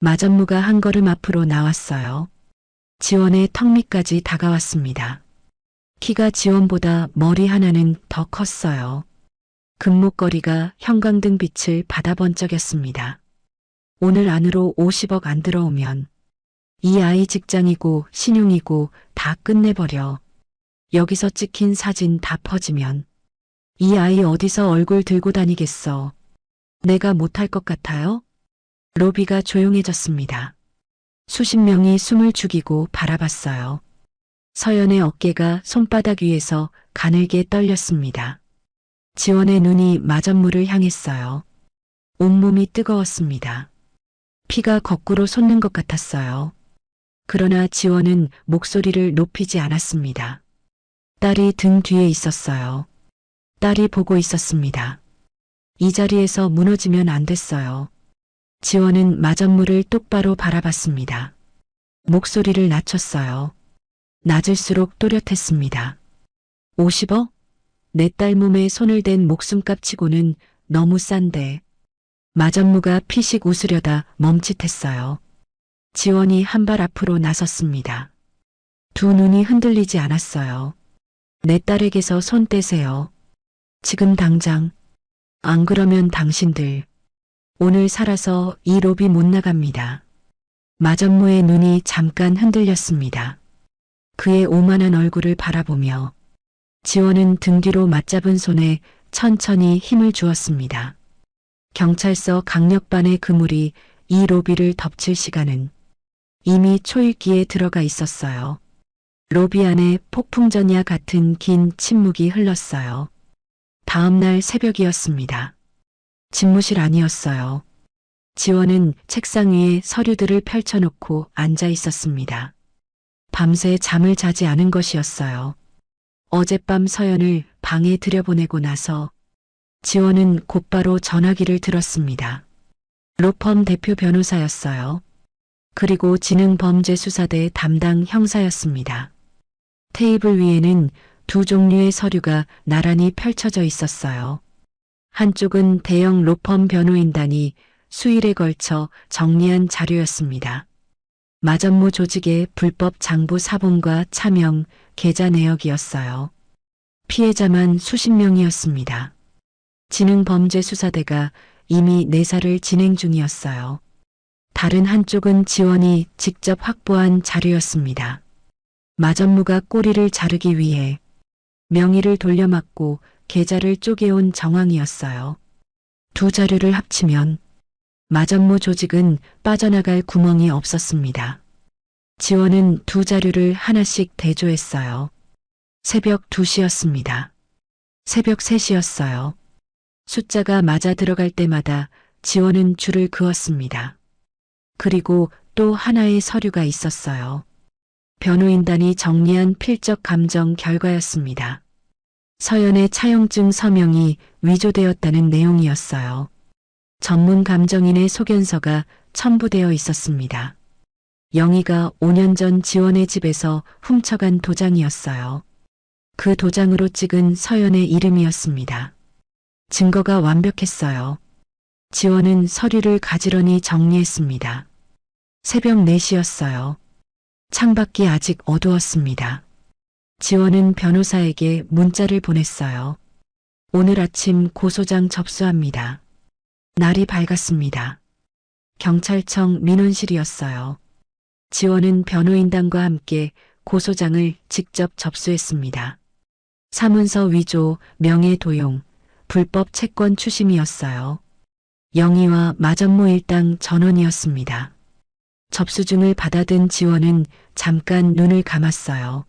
마전무가 한 걸음 앞으로 나왔어요. 지원의 턱 밑까지 다가왔습니다. 키가 지원보다 머리 하나는 더 컸어요. 금목걸이가 형광등 빛을 받아 번쩍였습니다. 오늘 안으로 50억 안 들어오면 이 아이 직장이고 신용이고 다 끝내버려. 여기서 찍힌 사진 다 퍼지면 이 아이 어디서 얼굴 들고 다니겠어. 내가 못할 것 같아요? 로비가 조용해졌습니다. 수십 명이 숨을 죽이고 바라봤어요. 서연의 어깨가 손바닥 위에서 가늘게 떨렸습니다. 지원의 눈이 마전무를 향했어요. 온몸이 뜨거웠습니다. 피가 거꾸로 솟는 것 같았어요. 그러나 지원은 목소리를 높이지 않았습니다. 딸이 등 뒤에 있었어요. 딸이 보고 있었습니다. 이 자리에서 무너지면 안 됐어요. 지원은 마전무를 똑바로 바라봤습니다. 목소리를 낮췄어요. 낮을수록 또렷했습니다. 50억? 내 딸 몸에 손을 댄 목숨값 치고는 너무 싼데. 마전무가 피식 웃으려다 멈칫했어요. 지원이 한 발 앞으로 나섰습니다. 두 눈이 흔들리지 않았어요. 내 딸에게서 손 떼세요. 지금 당장. 안 그러면 당신들 오늘 살아서 이 로비 못 나갑니다. 마전무의 눈이 잠깐 흔들렸습니다. 그의 오만한 얼굴을 바라보며 지원은 등 뒤로 맞잡은 손에 천천히 힘을 주었습니다. 경찰서 강력반의 그물이 이 로비를 덮칠 시간은 이미 초읽기에 들어가 있었어요. 로비 안에 폭풍전야 같은 긴 침묵이 흘렀어요. 다음 날 새벽이었습니다. 집무실 아니었어요. 지원은 책상 위에 서류들을 펼쳐놓고 앉아 있었습니다. 밤새 잠을 자지 않은 것이었어요. 어젯밤 서연을 방에 들여보내고 나서 지원은 곧바로 전화기를 들었습니다. 로펌 대표 변호사였어요. 그리고 지능범죄수사대 담당 형사였습니다. 테이블 위에는 두 종류의 서류가 나란히 펼쳐져 있었어요. 한쪽은 대형 로펌 변호인단이 수일에 걸쳐 정리한 자료였습니다. 마전무 조직의 불법 장부 사본과 차명, 계좌 내역이었어요. 피해자만 수십 명이었습니다. 지능범죄수사대가 이미 내사를 진행 중이었어요. 다른 한쪽은 지원이 직접 확보한 자료였습니다. 마전무가 꼬리를 자르기 위해 명의를 돌려막고 계좌를 쪼개온 정황이었어요. 두 자료를 합치면 마전무 조직은 빠져나갈 구멍이 없었습니다. 지원은 두 자료를 하나씩 대조했어요. 새벽 2시였습니다. 새벽 3시였어요. 숫자가 맞아 들어갈 때마다 지원은 줄을 그었습니다. 그리고 또 하나의 서류가 있었어요. 변호인단이 정리한 필적 감정 결과였습니다. 서연의 차용증 서명이 위조되었다는 내용이었어요. 전문 감정인의 소견서가 첨부되어 있었습니다. 영희가 5년 전 지원의 집에서 훔쳐간 도장이었어요. 그 도장으로 찍은 서연의 이름이었습니다. 증거가 완벽했어요. 지원은 서류를 가지런히 정리했습니다. 새벽 4시였어요. 창밖이 아직 어두웠습니다. 지원은 변호사에게 문자를 보냈어요. 오늘 아침 고소장 접수합니다. 날이 밝았습니다. 경찰청 민원실이었어요. 지원은 변호인단과 함께 고소장을 직접 접수했습니다. 사문서 위조, 명예 도용, 불법 채권 추심이었어요. 영희와 마전모 일당 전원이었습니다. 접수증을 받아든 지원은 잠깐 눈을 감았어요.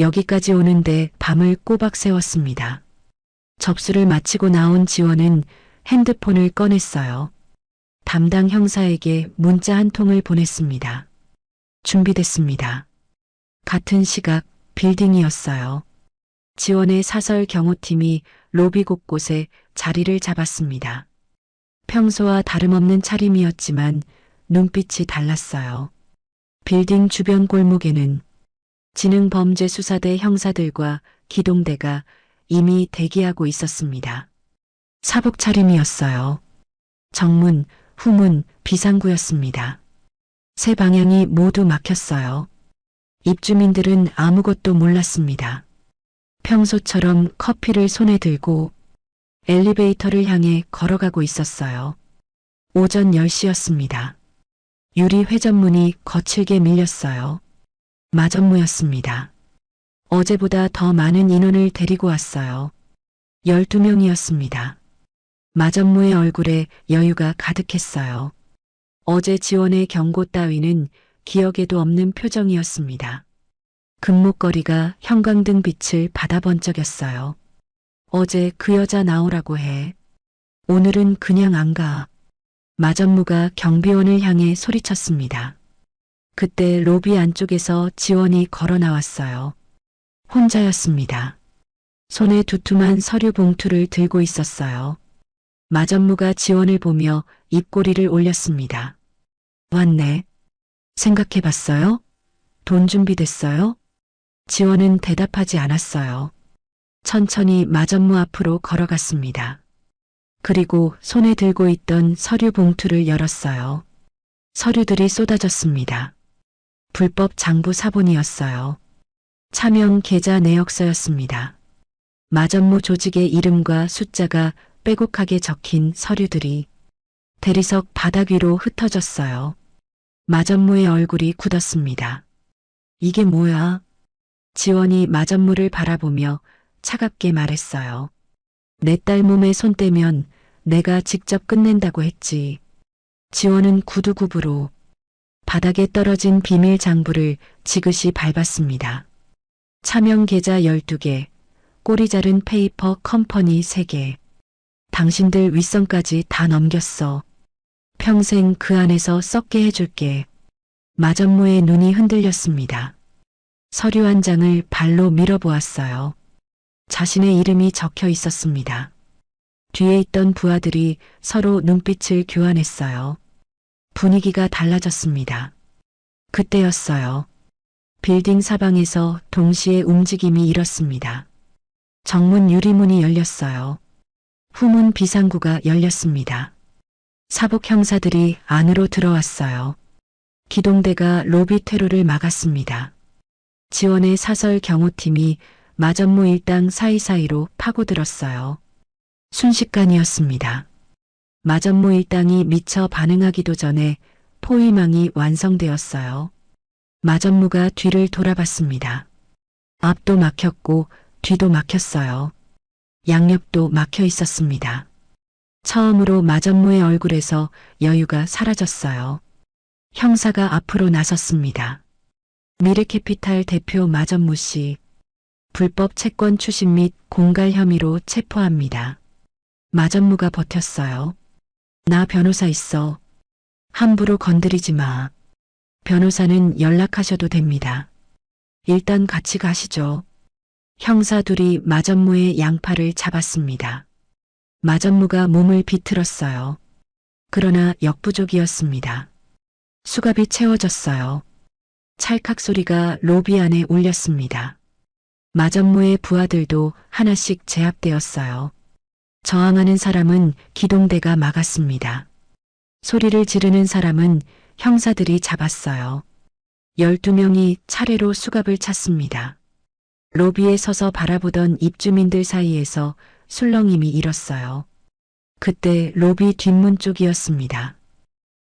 여기까지 오는데 밤을 꼬박 새웠습니다. 접수를 마치고 나온 지원은 핸드폰을 꺼냈어요. 담당 형사에게 문자 한 통을 보냈습니다. 준비됐습니다. 같은 시각 빌딩이었어요. 지원의 사설 경호팀이 로비 곳곳에 자리를 잡았습니다. 평소와 다름없는 차림이었지만 눈빛이 달랐어요. 빌딩 주변 골목에는 지능범죄수사대 형사들과 기동대가 이미 대기하고 있었습니다. 사복 차림이었어요. 정문, 후문, 비상구였습니다. 세 방향이 모두 막혔어요. 입주민들은 아무것도 몰랐습니다. 평소처럼 커피를 손에 들고 엘리베이터를 향해 걸어가고 있었어요. 오전 10시였습니다. 유리 회전문이 거칠게 밀렸어요. 마전무였습니다. 어제보다 더 많은 인원을 데리고 왔어요. 12명이었습니다. 마전무의 얼굴에 여유가 가득했어요. 어제 지원의 경고 따위는 기억에도 없는 표정이었습니다. 금목걸이가 형광등 빛을 받아 번쩍였어요. 어제 그 여자 나오라고 해. 오늘은 그냥 안 가. 마전무가 경비원을 향해 소리쳤습니다. 그때 로비 안쪽에서 지원이 걸어 나왔어요. 혼자였습니다. 손에 두툼한 서류 봉투를 들고 있었어요. 마전무가 지원을 보며 입꼬리를 올렸습니다. 왔네. 생각해봤어요? 돈 준비됐어요? 지원은 대답하지 않았어요. 천천히 마전무 앞으로 걸어갔습니다. 그리고 손에 들고 있던 서류 봉투를 열었어요. 서류들이 쏟아졌습니다. 불법 장부 사본이었어요. 차명 계좌 내역서였습니다. 마전무 조직의 이름과 숫자가 빼곡하게 적힌 서류들이 대리석 바닥 위로 흩어졌어요. 마전무의 얼굴이 굳었습니다. 이게 뭐야? 지원이 마전무를 바라보며 차갑게 말했어요. 내 딸 몸에 손 떼면 내가 직접 끝낸다고 했지. 지원은 구두굽으로 바닥에 떨어진 비밀 장부를 지그시 밟았습니다. 차명 계좌 12개, 꼬리 자른 페이퍼 컴퍼니 3개. 당신들 윗선까지 다 넘겼어. 평생 그 안에서 썩게 해줄게. 마전무의 눈이 흔들렸습니다. 서류 한 장을 발로 밀어보았어요. 자신의 이름이 적혀 있었습니다. 뒤에 있던 부하들이 서로 눈빛을 교환했어요. 분위기가 달라졌습니다. 그때였어요. 빌딩 사방에서 동시에 움직임이 일었습니다. 정문 유리문이 열렸어요. 후문 비상구가 열렸습니다. 사복 형사들이 안으로 들어왔어요. 기동대가 로비 퇴로를 막았습니다. 지원의 사설 경호팀이 마전무 일당 사이사이로 파고들었어요. 순식간이었습니다. 마전무 일당이 미처 반응하기도 전에 포위망이 완성되었어요. 마전무가 뒤를 돌아봤습니다. 앞도 막혔고 뒤도 막혔어요. 양옆도 막혀 있었습니다. 처음으로 마전무의 얼굴에서 여유가 사라졌어요. 형사가 앞으로 나섰습니다. 미래캐피탈 대표 마전무 씨, 불법 채권 추심 및 공갈 혐의로 체포합니다. 마전무가 버텼어요. 나 변호사 있어. 함부로 건드리지 마. 변호사는 연락하셔도 됩니다. 일단 같이 가시죠. 형사 둘이 마전무의 양팔을 잡았습니다. 마전무가 몸을 비틀었어요. 그러나 역부족이었습니다. 수갑이 채워졌어요. 찰칵 소리가 로비 안에 울렸습니다. 마전무의 부하들도 하나씩 제압되었어요. 저항하는 사람은 기동대가 막았습니다. 소리를 지르는 사람은 형사들이 잡았어요. 12명이 차례로 수갑을 찼습니다. 로비에 서서 바라보던 입주민들 사이에서 술렁임이 일었어요. 그때 로비 뒷문 쪽이었습니다.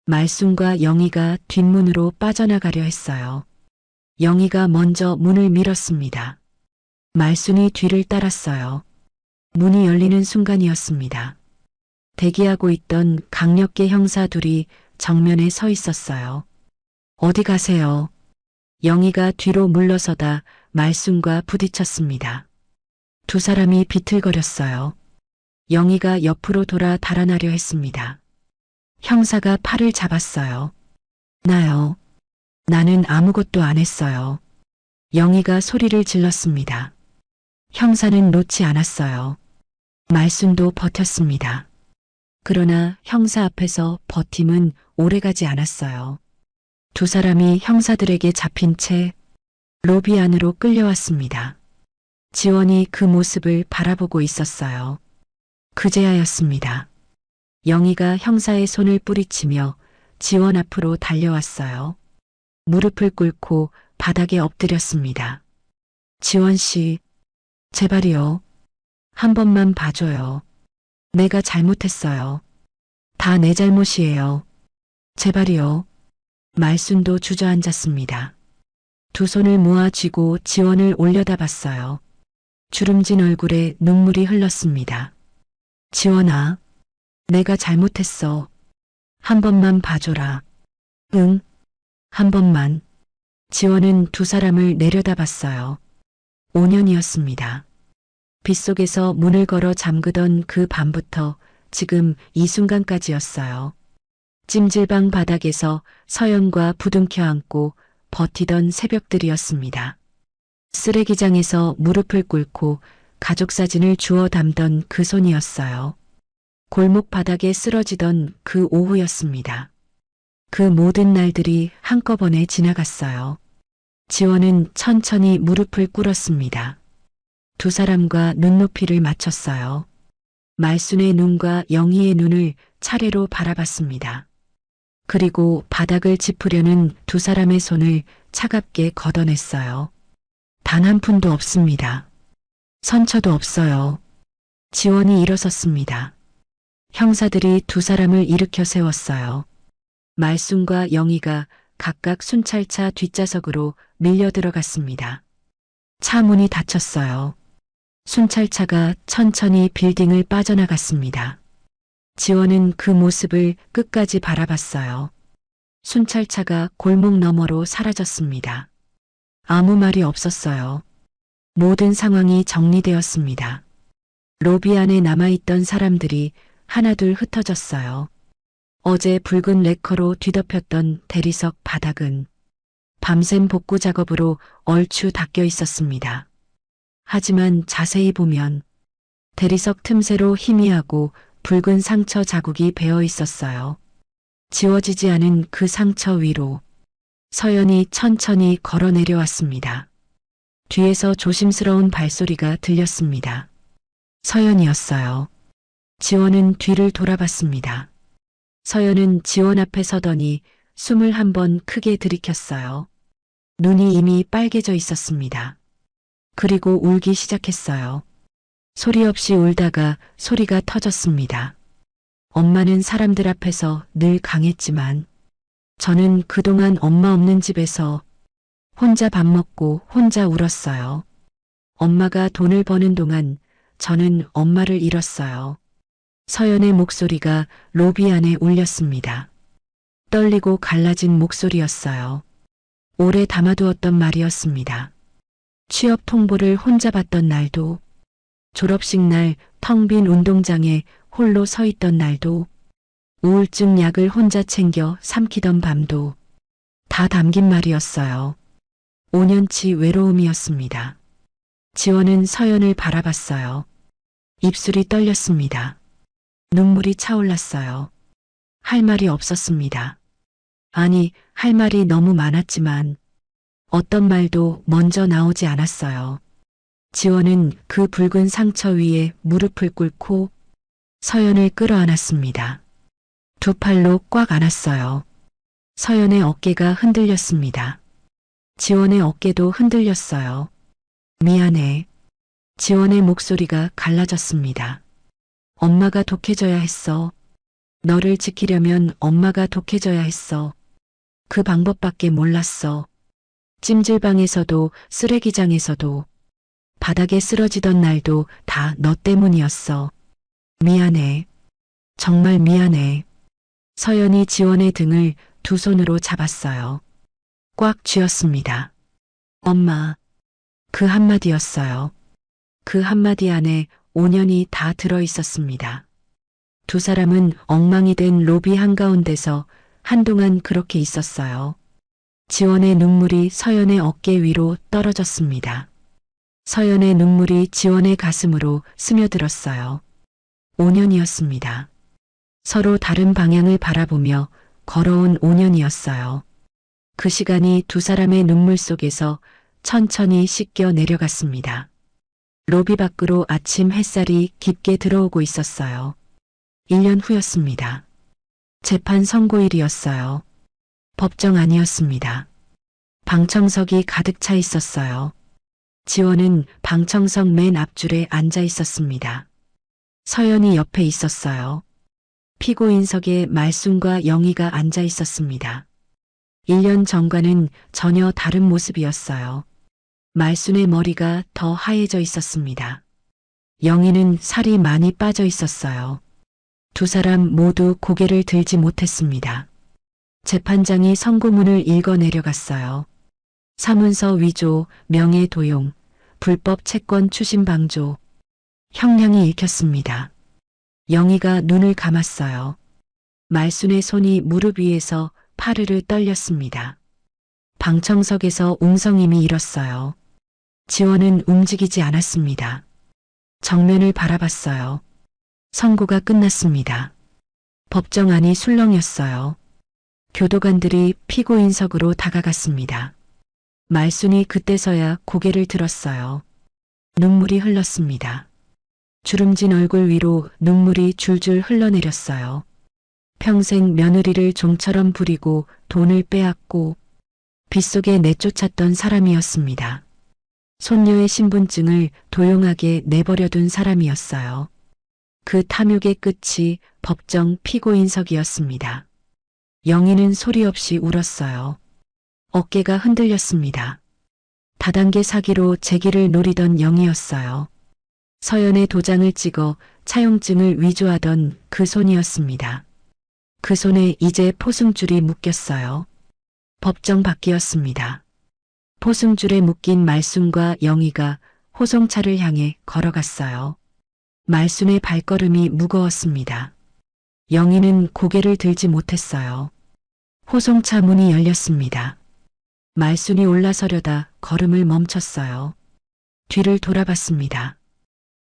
말순과 영희가 뒷문으로 빠져나가려 했어요. 영희가 먼저 문을 밀었습니다. 말순이 뒤를 따랐어요. 문이 열리는 순간이었습니다. 대기하고 있던 강력계 형사 둘이 정면에 서 있었어요. 어디 가세요? 영희가 뒤로 물러서다 말순과 부딪혔습니다. 두 사람이 비틀거렸어요. 영희가 옆으로 돌아 달아나려 했습니다. 형사가 팔을 잡았어요. 나요. 나는 아무것도 안 했어요. 영희가 소리를 질렀습니다. 형사는 놓지 않았어요. 말순도 버텼습니다. 그러나 형사 앞에서 버팀은 오래가지 않았어요. 두 사람이 형사들에게 잡힌 채 로비 안으로 끌려왔습니다. 지원이 그 모습을 바라보고 있었어요. 그제야였습니다. 영희가 형사의 손을 뿌리치며 지원 앞으로 달려왔어요. 무릎을 꿇고 바닥에 엎드렸습니다. 지원 씨, 제발이요. 한 번만 봐줘요. 내가 잘못했어요. 다 내 잘못이에요. 제발이요. 말순도 주저앉았습니다. 두 손을 모아 쥐고 지원을 올려다 봤어요. 주름진 얼굴에 눈물이 흘렀습니다. 지원아, 내가 잘못했어. 한 번만 봐줘라. 응, 한 번만. 지원은 두 사람을 내려다봤어요. 5년이었습니다. 빗속에서 문을 걸어 잠그던 그 밤부터 지금 이 순간까지였어요. 찜질방 바닥에서 서연과 부둥켜 안고 버티던 새벽들이었습니다. 쓰레기장에서 무릎을 꿇고 가족 사진을 주워 담던 그 손이었어요. 골목 바닥에 쓰러지던 그 오후였습니다. 그 모든 날들이 한꺼번에 지나갔어요. 지원은 천천히 무릎을 꿇었습니다. 두 사람과 눈높이를 맞췄어요. 말순의 눈과 영희의 눈을 차례로 바라봤습니다. 그리고 바닥을 짚으려는 두 사람의 손을 차갑게 걷어냈어요. 단 한 푼도 없습니다. 선처도 없어요. 지원이 일어섰습니다. 형사들이 두 사람을 일으켜 세웠어요. 말순과 영희가 각각 순찰차 뒷좌석으로 밀려 들어갔습니다. 차 문이 닫혔어요. 순찰차가 천천히 빌딩을 빠져나갔습니다. 지원은 그 모습을 끝까지 바라봤어요. 순찰차가 골목 너머로 사라졌습니다. 아무 말이 없었어요. 모든 상황이 정리되었습니다. 로비 안에 남아있던 사람들이 하나둘 흩어졌어요. 어제 붉은 레커로 뒤덮였던 대리석 바닥은 밤샘 복구 작업으로 얼추 닦여 있었습니다. 하지만 자세히 보면 대리석 틈새로 희미하고 붉은 상처 자국이 배어 있었어요. 지워지지 않은 그 상처 위로 서연이 천천히 걸어 내려왔습니다. 뒤에서 조심스러운 발소리가 들렸습니다. 서연이었어요. 지원은 뒤를 돌아봤습니다. 서연은 지원 앞에 서더니 숨을 한 번 크게 들이켰어요. 눈이 이미 빨개져 있었습니다. 그리고 울기 시작했어요. 소리 없이 울다가 소리가 터졌습니다. 엄마는 사람들 앞에서 늘 강했지만 저는 그동안 엄마 없는 집에서 혼자 밥 먹고 혼자 울었어요. 엄마가 돈을 버는 동안 저는 엄마를 잃었어요. 서연의 목소리가 로비 안에 울렸습니다. 떨리고 갈라진 목소리였어요. 오래 담아두었던 말이었습니다. 취업 통보를 혼자 받던 날도, 졸업식 날 텅 빈 운동장에 홀로 서 있던 날도, 우울증 약을 혼자 챙겨 삼키던 밤도 다 담긴 말이었어요. 5년치 외로움이었습니다. 지원은 서연을 바라봤어요. 입술이 떨렸습니다. 눈물이 차올랐어요. 할 말이 없었습니다. 아니, 할 말이 너무 많았지만 어떤 말도 먼저 나오지 않았어요. 지원은 그 붉은 상처 위에 무릎을 꿇고 서연을 끌어안았습니다. 두 팔로 꽉 안았어요. 서연의 어깨가 흔들렸습니다. 지원의 어깨도 흔들렸어요. 미안해. 지원의 목소리가 갈라졌습니다. 엄마가 독해져야 했어. 너를 지키려면 엄마가 독해져야 했어. 그 방법밖에 몰랐어. 찜질방에서도 쓰레기장에서도 바닥에 쓰러지던 날도 다 너 때문이었어. 미안해. 정말 미안해. 서연이 지원의 등을 두 손으로 잡았어요. 꽉 쥐었습니다. 엄마. 그 한마디였어요. 그 한마디 안에 5년이 다 들어 있었습니다. 두 사람은 엉망이 된 로비 한가운데서 한동안 그렇게 있었어요. 지원의 눈물이 서연의 어깨 위로 떨어졌습니다. 서연의 눈물이 지원의 가슴으로 스며들었어요. 5년이었습니다. 서로 다른 방향을 바라보며 걸어온 5년이었어요. 그 시간이 두 사람의 눈물 속에서 천천히 씻겨 내려갔습니다. 로비 밖으로 아침 햇살이 깊게 들어오고 있었어요. 1년 후였습니다. 재판 선고일이었어요. 법정 아니었습니다. 방청석이 가득 차 있었어요. 지원은 방청석 맨 앞줄에 앉아 있었습니다. 서연이 옆에 있었어요. 피고인석에 말순과 영희가 앉아 있었습니다. 1년 전과는 전혀 다른 모습이었어요. 말순의 머리가 더 하얘져 있었습니다. 영희는 살이 많이 빠져 있었어요. 두 사람 모두 고개를 들지 못했습니다. 재판장이 선고문을 읽어 내려갔어요. 사문서 위조, 명예 도용, 불법 채권 추심 방조. 형량이 읽혔습니다. 영희가 눈을 감았어요. 말순의 손이 무릎 위에서 파르르 떨렸습니다. 방청석에서 웅성임이 일었어요. 지원은 움직이지 않았습니다. 정면을 바라봤어요. 선고가 끝났습니다. 법정 안이 술렁였어요. 교도관들이 피고인석으로 다가갔습니다. 말순이 그때서야 고개를 들었어요. 눈물이 흘렀습니다. 주름진 얼굴 위로 눈물이 줄줄 흘러내렸어요. 평생 며느리를 종처럼 부리고 돈을 빼앗고 빗속에 내쫓았던 사람이었습니다. 손녀의 신분증을 도용하게 내버려둔 사람이었어요. 그 탐욕의 끝이 법정 피고인석이었습니다. 영희는 소리 없이 울었어요. 어깨가 흔들렸습니다. 다단계 사기로 재기를 노리던 영희였어요. 서연의 도장을 찍어 차용증을 위조하던 그 손이었습니다. 그 손에 이제 포승줄이 묶였어요. 법정 밖이었습니다. 포승줄에 묶인 말순과 영희가 호송차를 향해 걸어갔어요. 말순의 발걸음이 무거웠습니다. 영희는 고개를 들지 못했어요. 호송차 문이 열렸습니다. 말순이 올라서려다 걸음을 멈췄어요. 뒤를 돌아봤습니다.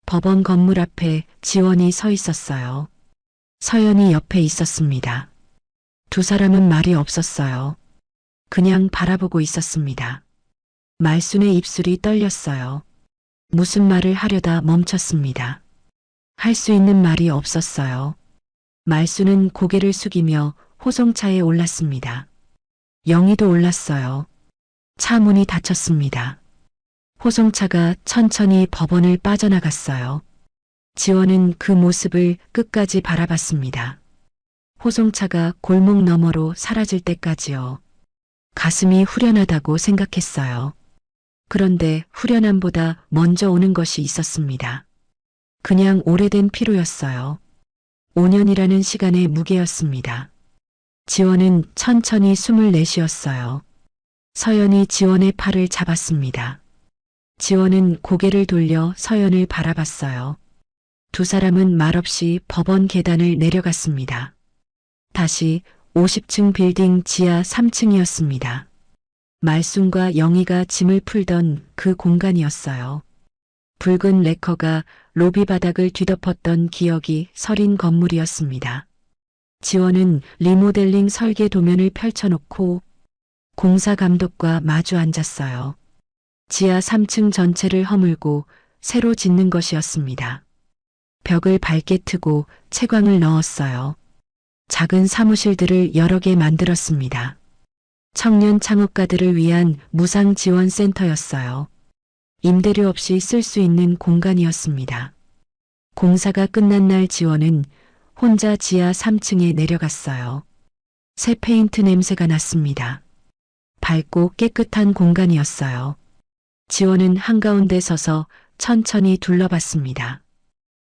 법원 건물 앞에 지원이 서 있었어요. 서연이 옆에 있었습니다. 두 사람은 말이 없었어요. 그냥 바라보고 있었습니다. 말순의 입술이 떨렸어요. 무슨 말을 하려다 멈췄습니다. 할 수 있는 말이 없었어요. 말순은 고개를 숙이며 호송차에 올랐습니다. 영희도 올랐어요. 차 문이 닫혔습니다. 호송차가 천천히 법원을 빠져나갔어요. 지원은 그 모습을 끝까지 바라봤습니다. 호송차가 골목 너머로 사라질 때까지요. 가슴이 후련하다고 생각했어요. 그런데 후련함보다 먼저 오는 것이 있었습니다. 그냥 오래된 피로였어요. 5년이라는 시간의 무게였습니다. 지원은 천천히 숨을 내쉬었어요. 서연이 지원의 팔을 잡았습니다. 지원은 고개를 돌려 서연을 바라봤어요. 두 사람은 말없이 법원 계단을 내려갔습니다. 다시 50층 빌딩 지하 3층이었습니다. 말순과 영희가 짐을 풀던 그 공간이었어요. 붉은 레커가 로비 바닥을 뒤덮었던 기억이 서린 건물이었습니다. 지원은 리모델링 설계 도면을 펼쳐놓고 공사 감독과 마주 앉았어요. 지하 3층 전체를 허물고 새로 짓는 것이었습니다. 벽을 밝게 트고 채광을 넣었어요. 작은 사무실들을 여러 개 만들었습니다. 청년 창업가들을 위한 무상 지원 센터였어요. 임대료 없이 쓸 수 있는 공간이었습니다. 공사가 끝난 날 지원은 혼자 지하 3층에 내려갔어요. 새 페인트 냄새가 났습니다. 밝고 깨끗한 공간이었어요. 지원은 한가운데 서서 천천히 둘러봤습니다.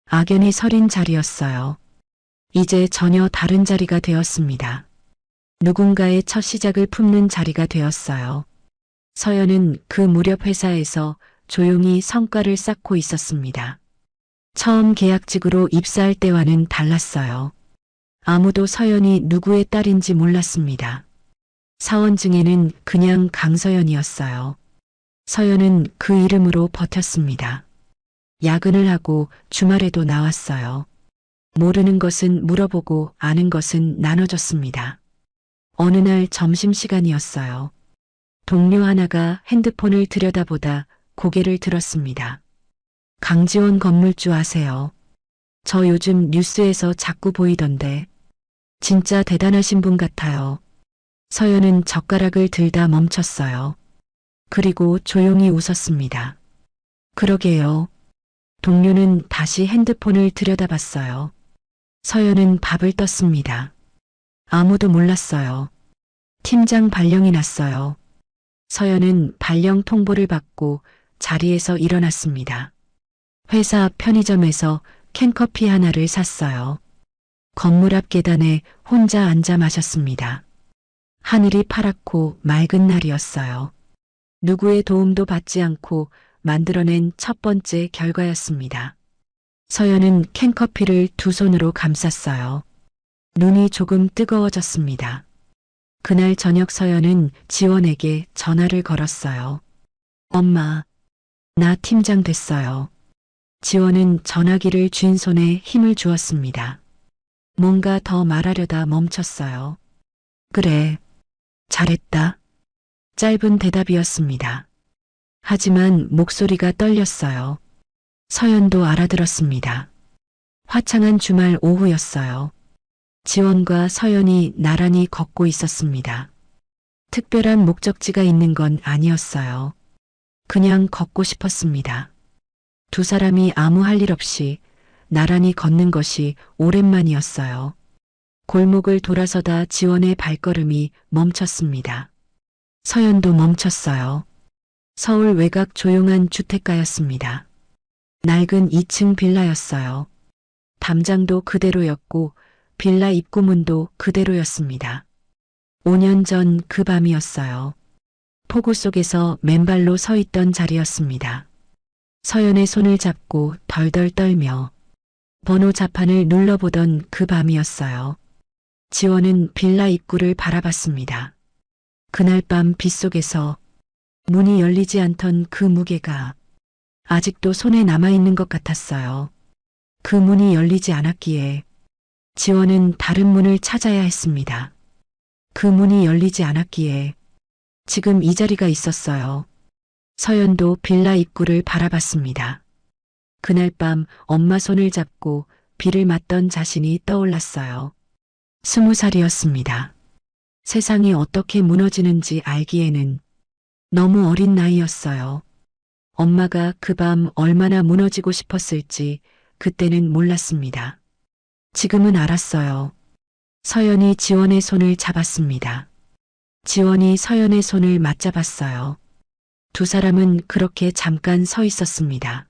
악연이 서린 자리였어요. 이제 전혀 다른 자리가 되었습니다. 누군가의 첫 시작을 품는 자리가 되었어요. 서연은 그 무렵 회사에서 조용히 성과를 쌓고 있었습니다. 처음 계약직으로 입사할 때와는 달랐어요. 아무도 서연이 누구의 딸인지 몰랐습니다. 사원증에는 그냥 강서연이었어요. 서연은 그 이름으로 버텼습니다. 야근을 하고 주말에도 나왔어요. 모르는 것은 물어보고 아는 것은 나눠줬습니다. 어느 날 점심시간이었어요. 동료 하나가 핸드폰을 들여다보다 고개를 들었습니다. 강지원 건물주 아세요? 저 요즘 뉴스에서 자꾸 보이던데. 진짜 대단하신 분 같아요. 서연은 젓가락을 들다 멈췄어요. 그리고 조용히 웃었습니다. 그러게요. 동료는 다시 핸드폰을 들여다봤어요. 서연은 밥을 떴습니다. 아무도 몰랐어요. 팀장 발령이 났어요. 서연은 발령 통보를 받고 자리에서 일어났습니다. 회사 앞 편의점에서 캔커피 하나를 샀어요. 건물 앞 계단에 혼자 앉아 마셨습니다. 하늘이 파랗고 맑은 날이었어요. 누구의 도움도 받지 않고 만들어낸 첫 번째 결과였습니다. 서연은 캔커피를 두 손으로 감쌌어요. 눈이 조금 뜨거워졌습니다. 그날 저녁 서연은 지원에게 전화를 걸었어요. 엄마, 나 팀장 됐어요. 지원은 전화기를 쥔 손에 힘을 주었습니다. 뭔가 더 말하려다 멈췄어요. 그래, 잘했다. 짧은 대답이었습니다. 하지만 목소리가 떨렸어요. 서연도 알아들었습니다. 화창한 주말 오후였어요. 지원과 서연이 나란히 걷고 있었습니다. 특별한 목적지가 있는 건 아니었어요. 그냥 걷고 싶었습니다. 두 사람이 아무 할 일 없이 나란히 걷는 것이 오랜만이었어요. 골목을 돌아서다 지원의 발걸음이 멈췄습니다. 서연도 멈췄어요. 서울 외곽 조용한 주택가였습니다. 낡은 2층 빌라였어요. 담장도 그대로였고 빌라 입구문도 그대로였습니다. 5년 전 그 밤이었어요. 폭우 속에서 맨발로 서 있던 자리였습니다. 서연의 손을 잡고 덜덜 떨며 번호 자판을 눌러보던 그 밤이었어요. 지원은 빌라 입구를 바라봤습니다. 그날 밤 빗속에서 문이 열리지 않던 그 무게가 아직도 손에 남아있는 것 같았어요. 그 문이 열리지 않았기에 지원은 다른 문을 찾아야 했습니다. 그 문이 열리지 않았기에 지금 이 자리가 있었어요. 서연도 빌라 입구를 바라봤습니다. 그날 밤 엄마 손을 잡고 비를 맞던 자신이 떠올랐어요. 20살이었습니다. 세상이 어떻게 무너지는지 알기에는 너무 어린 나이였어요. 엄마가 그 밤 얼마나 무너지고 싶었을지 그때는 몰랐습니다. 지금은 알았어요. 서연이 지원의 손을 잡았습니다. 지원이 서연의 손을 맞잡았어요. 두 사람은 그렇게 잠깐 서 있었습니다.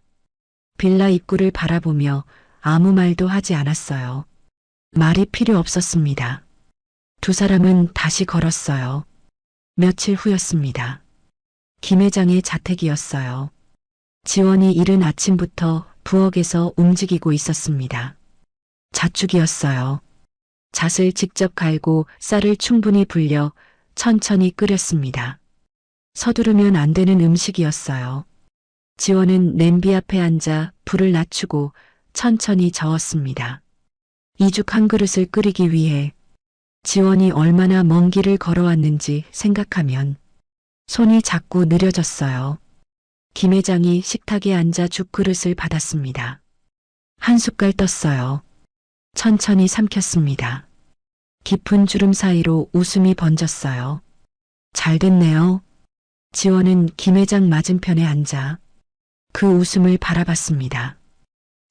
빌라 입구를 바라보며 아무 말도 하지 않았어요. 말이 필요 없었습니다. 두 사람은 다시 걸었어요. 며칠 후였습니다. 김 회장의 자택이었어요. 지원이 이른 아침부터 부엌에서 움직이고 있었습니다. 자축이었어요. 잣을 직접 갈고 쌀을 충분히 불려 천천히 끓였습니다. 서두르면 안 되는 음식이었어요. 지원은 냄비 앞에 앉아 불을 낮추고 천천히 저었습니다. 이죽 한 그릇을 끓이기 위해 지원이 얼마나 먼 길을 걸어왔는지 생각하면 손이 자꾸 느려졌어요. 김 회장이 식탁에 앉아 죽 그릇을 받았습니다. 한 숟갈 떴어요. 천천히 삼켰습니다. 깊은 주름 사이로 웃음이 번졌어요. 잘 됐네요. 지원은 김 회장 맞은편에 앉아 그 웃음을 바라봤습니다.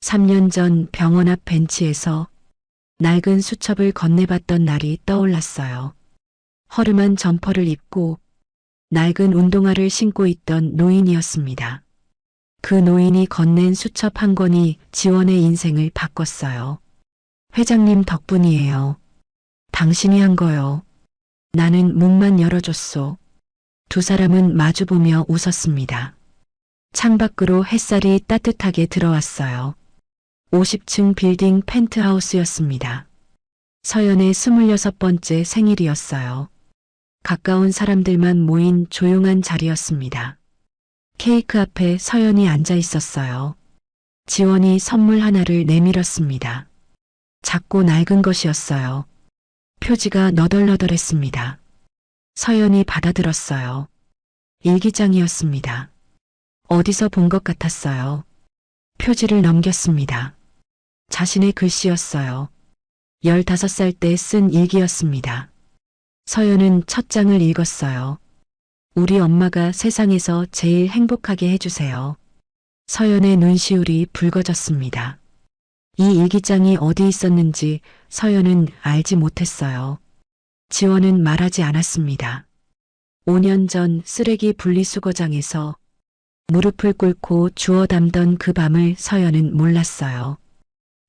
3년 전 병원 앞 벤치에서 낡은 수첩을 건네봤던 날이 떠올랐어요. 허름한 점퍼를 입고 낡은 운동화를 신고 있던 노인이었습니다. 그 노인이 건넨 수첩 한 권이 지원의 인생을 바꿨어요. 회장님 덕분이에요. 당신이 한 거요. 나는 문만 열어줬소. 두 사람은 마주보며 웃었습니다. 창밖으로 햇살이 따뜻하게 들어왔어요. 50층 빌딩 펜트하우스였습니다. 서연의 26번째 생일이었어요. 가까운 사람들만 모인 조용한 자리였습니다. 케이크 앞에 서연이 앉아 있었어요. 지원이 선물 하나를 내밀었습니다. 작고 낡은 것이었어요. 표지가 너덜너덜했습니다. 서연이 받아들었어요. 일기장이었습니다. 어디서 본 것 같았어요. 표지를 넘겼습니다. 자신의 글씨였어요. 15살 때 쓴 일기였습니다. 서연은 첫 장을 읽었어요. 우리 엄마가 세상에서 제일 행복하게 해주세요. 서연의 눈시울이 붉어졌습니다. 이 일기장이 어디 있었는지 서연은 알지 못했어요. 지원은 말하지 않았습니다. 5년 전 쓰레기 분리수거장에서 무릎을 꿇고 주워 담던 그 밤을 서연은 몰랐어요.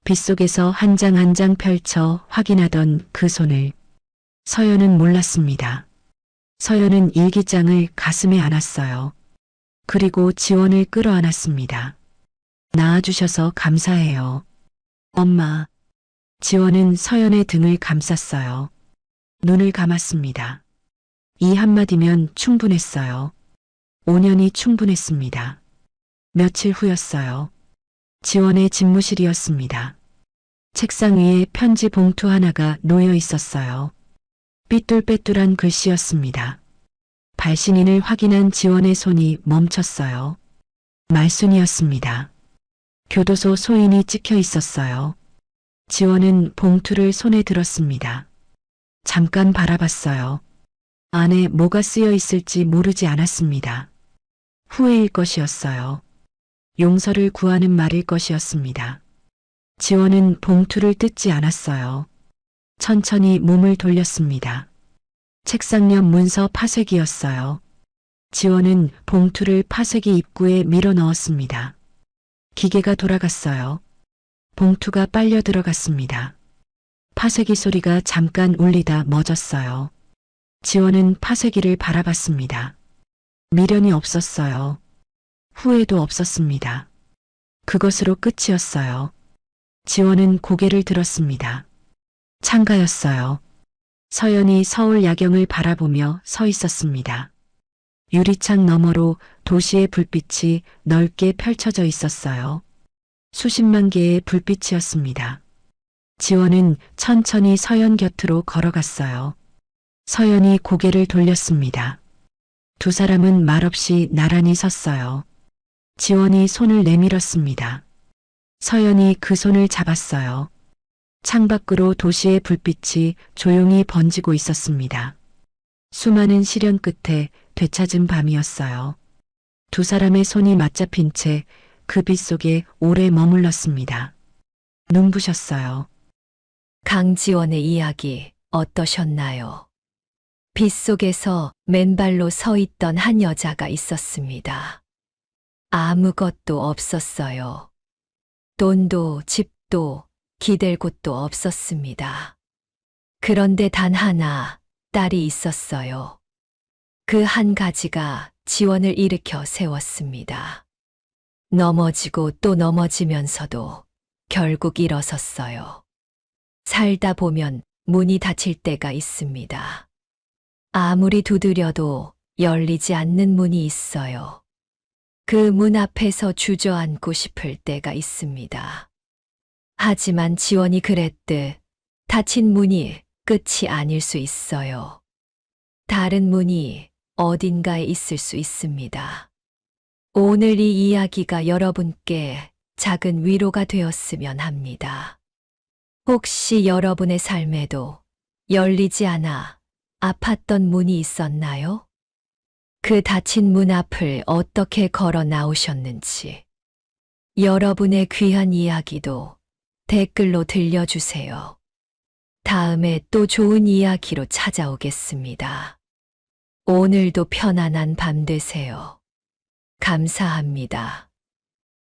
빗속에서 한 장 한 장 펼쳐 확인하던 그 손을 서연은 몰랐습니다. 서연은 일기장을 가슴에 안았어요. 그리고 지원을 끌어안았습니다. 낳아주셔서 감사해요. 엄마. 지원은 서연의 등을 감쌌어요. 눈을 감았습니다. 이 한마디면 충분했어요. 5년이 충분했습니다. 며칠 후였어요. 지원의 집무실이었습니다. 책상 위에 편지 봉투 하나가 놓여 있었어요. 삐뚤빼뚤한 글씨였습니다. 발신인을 확인한 지원의 손이 멈췄어요. 말순이었습니다. 교도소 소인이 찍혀 있었어요. 지원은 봉투를 손에 들었습니다. 잠깐 바라봤어요. 안에 뭐가 쓰여 있을지 모르지 않았습니다. 후회일 것이었어요. 용서를 구하는 말일 것이었습니다. 지원은 봉투를 뜯지 않았어요. 천천히 몸을 돌렸습니다. 책상 옆 문서 파쇄기였어요. 지원은 봉투를 파쇄기 입구에 밀어 넣었습니다. 기계가 돌아갔어요. 봉투가 빨려 들어갔습니다. 파쇄기 소리가 잠깐 울리다 멎었어요. 지원은 파쇄기를 바라봤습니다. 미련이 없었어요. 후회도 없었습니다. 그것으로 끝이었어요. 지원은 고개를 들었습니다. 창가였어요. 서연이 서울 야경을 바라보며 서 있었습니다. 유리창 너머로 도시의 불빛이 넓게 펼쳐져 있었어요. 수십만 개의 불빛이었습니다. 지원은 천천히 서연 곁으로 걸어갔어요. 서연이 고개를 돌렸습니다. 두 사람은 말없이 나란히 섰어요. 지원이 손을 내밀었습니다. 서연이 그 손을 잡았어요. 창밖으로 도시의 불빛이 조용히 번지고 있었습니다. 수많은 시련 끝에 되찾은 밤이었어요. 두 사람의 손이 맞잡힌 채 그 빛 속에 오래 머물렀습니다. 눈부셨어요. 강지원의 이야기 어떠셨나요? 빗속에서 맨발로 서 있던 한 여자가 있었습니다. 아무것도 없었어요. 돈도 집도 기댈 곳도 없었습니다. 그런데 단 하나 딸이 있었어요. 그 한 가지가 지원을 일으켜 세웠습니다. 넘어지고 또 넘어지면서도 결국 일어섰어요. 살다 보면 문이 닫힐 때가 있습니다. 아무리 두드려도 열리지 않는 문이 있어요. 그 문 앞에서 주저앉고 싶을 때가 있습니다. 하지만 지원이 그랬듯 닫힌 문이 끝이 아닐 수 있어요. 다른 문이 어딘가에 있을 수 있습니다. 오늘 이 이야기가 여러분께 작은 위로가 되었으면 합니다. 혹시 여러분의 삶에도 열리지 않아 아팠던 문이 있었나요? 그 닫힌 문 앞을 어떻게 걸어 나오셨는지 여러분의 귀한 이야기도 댓글로 들려주세요. 다음에 또 좋은 이야기로 찾아오겠습니다. 오늘도 편안한 밤 되세요. 감사합니다.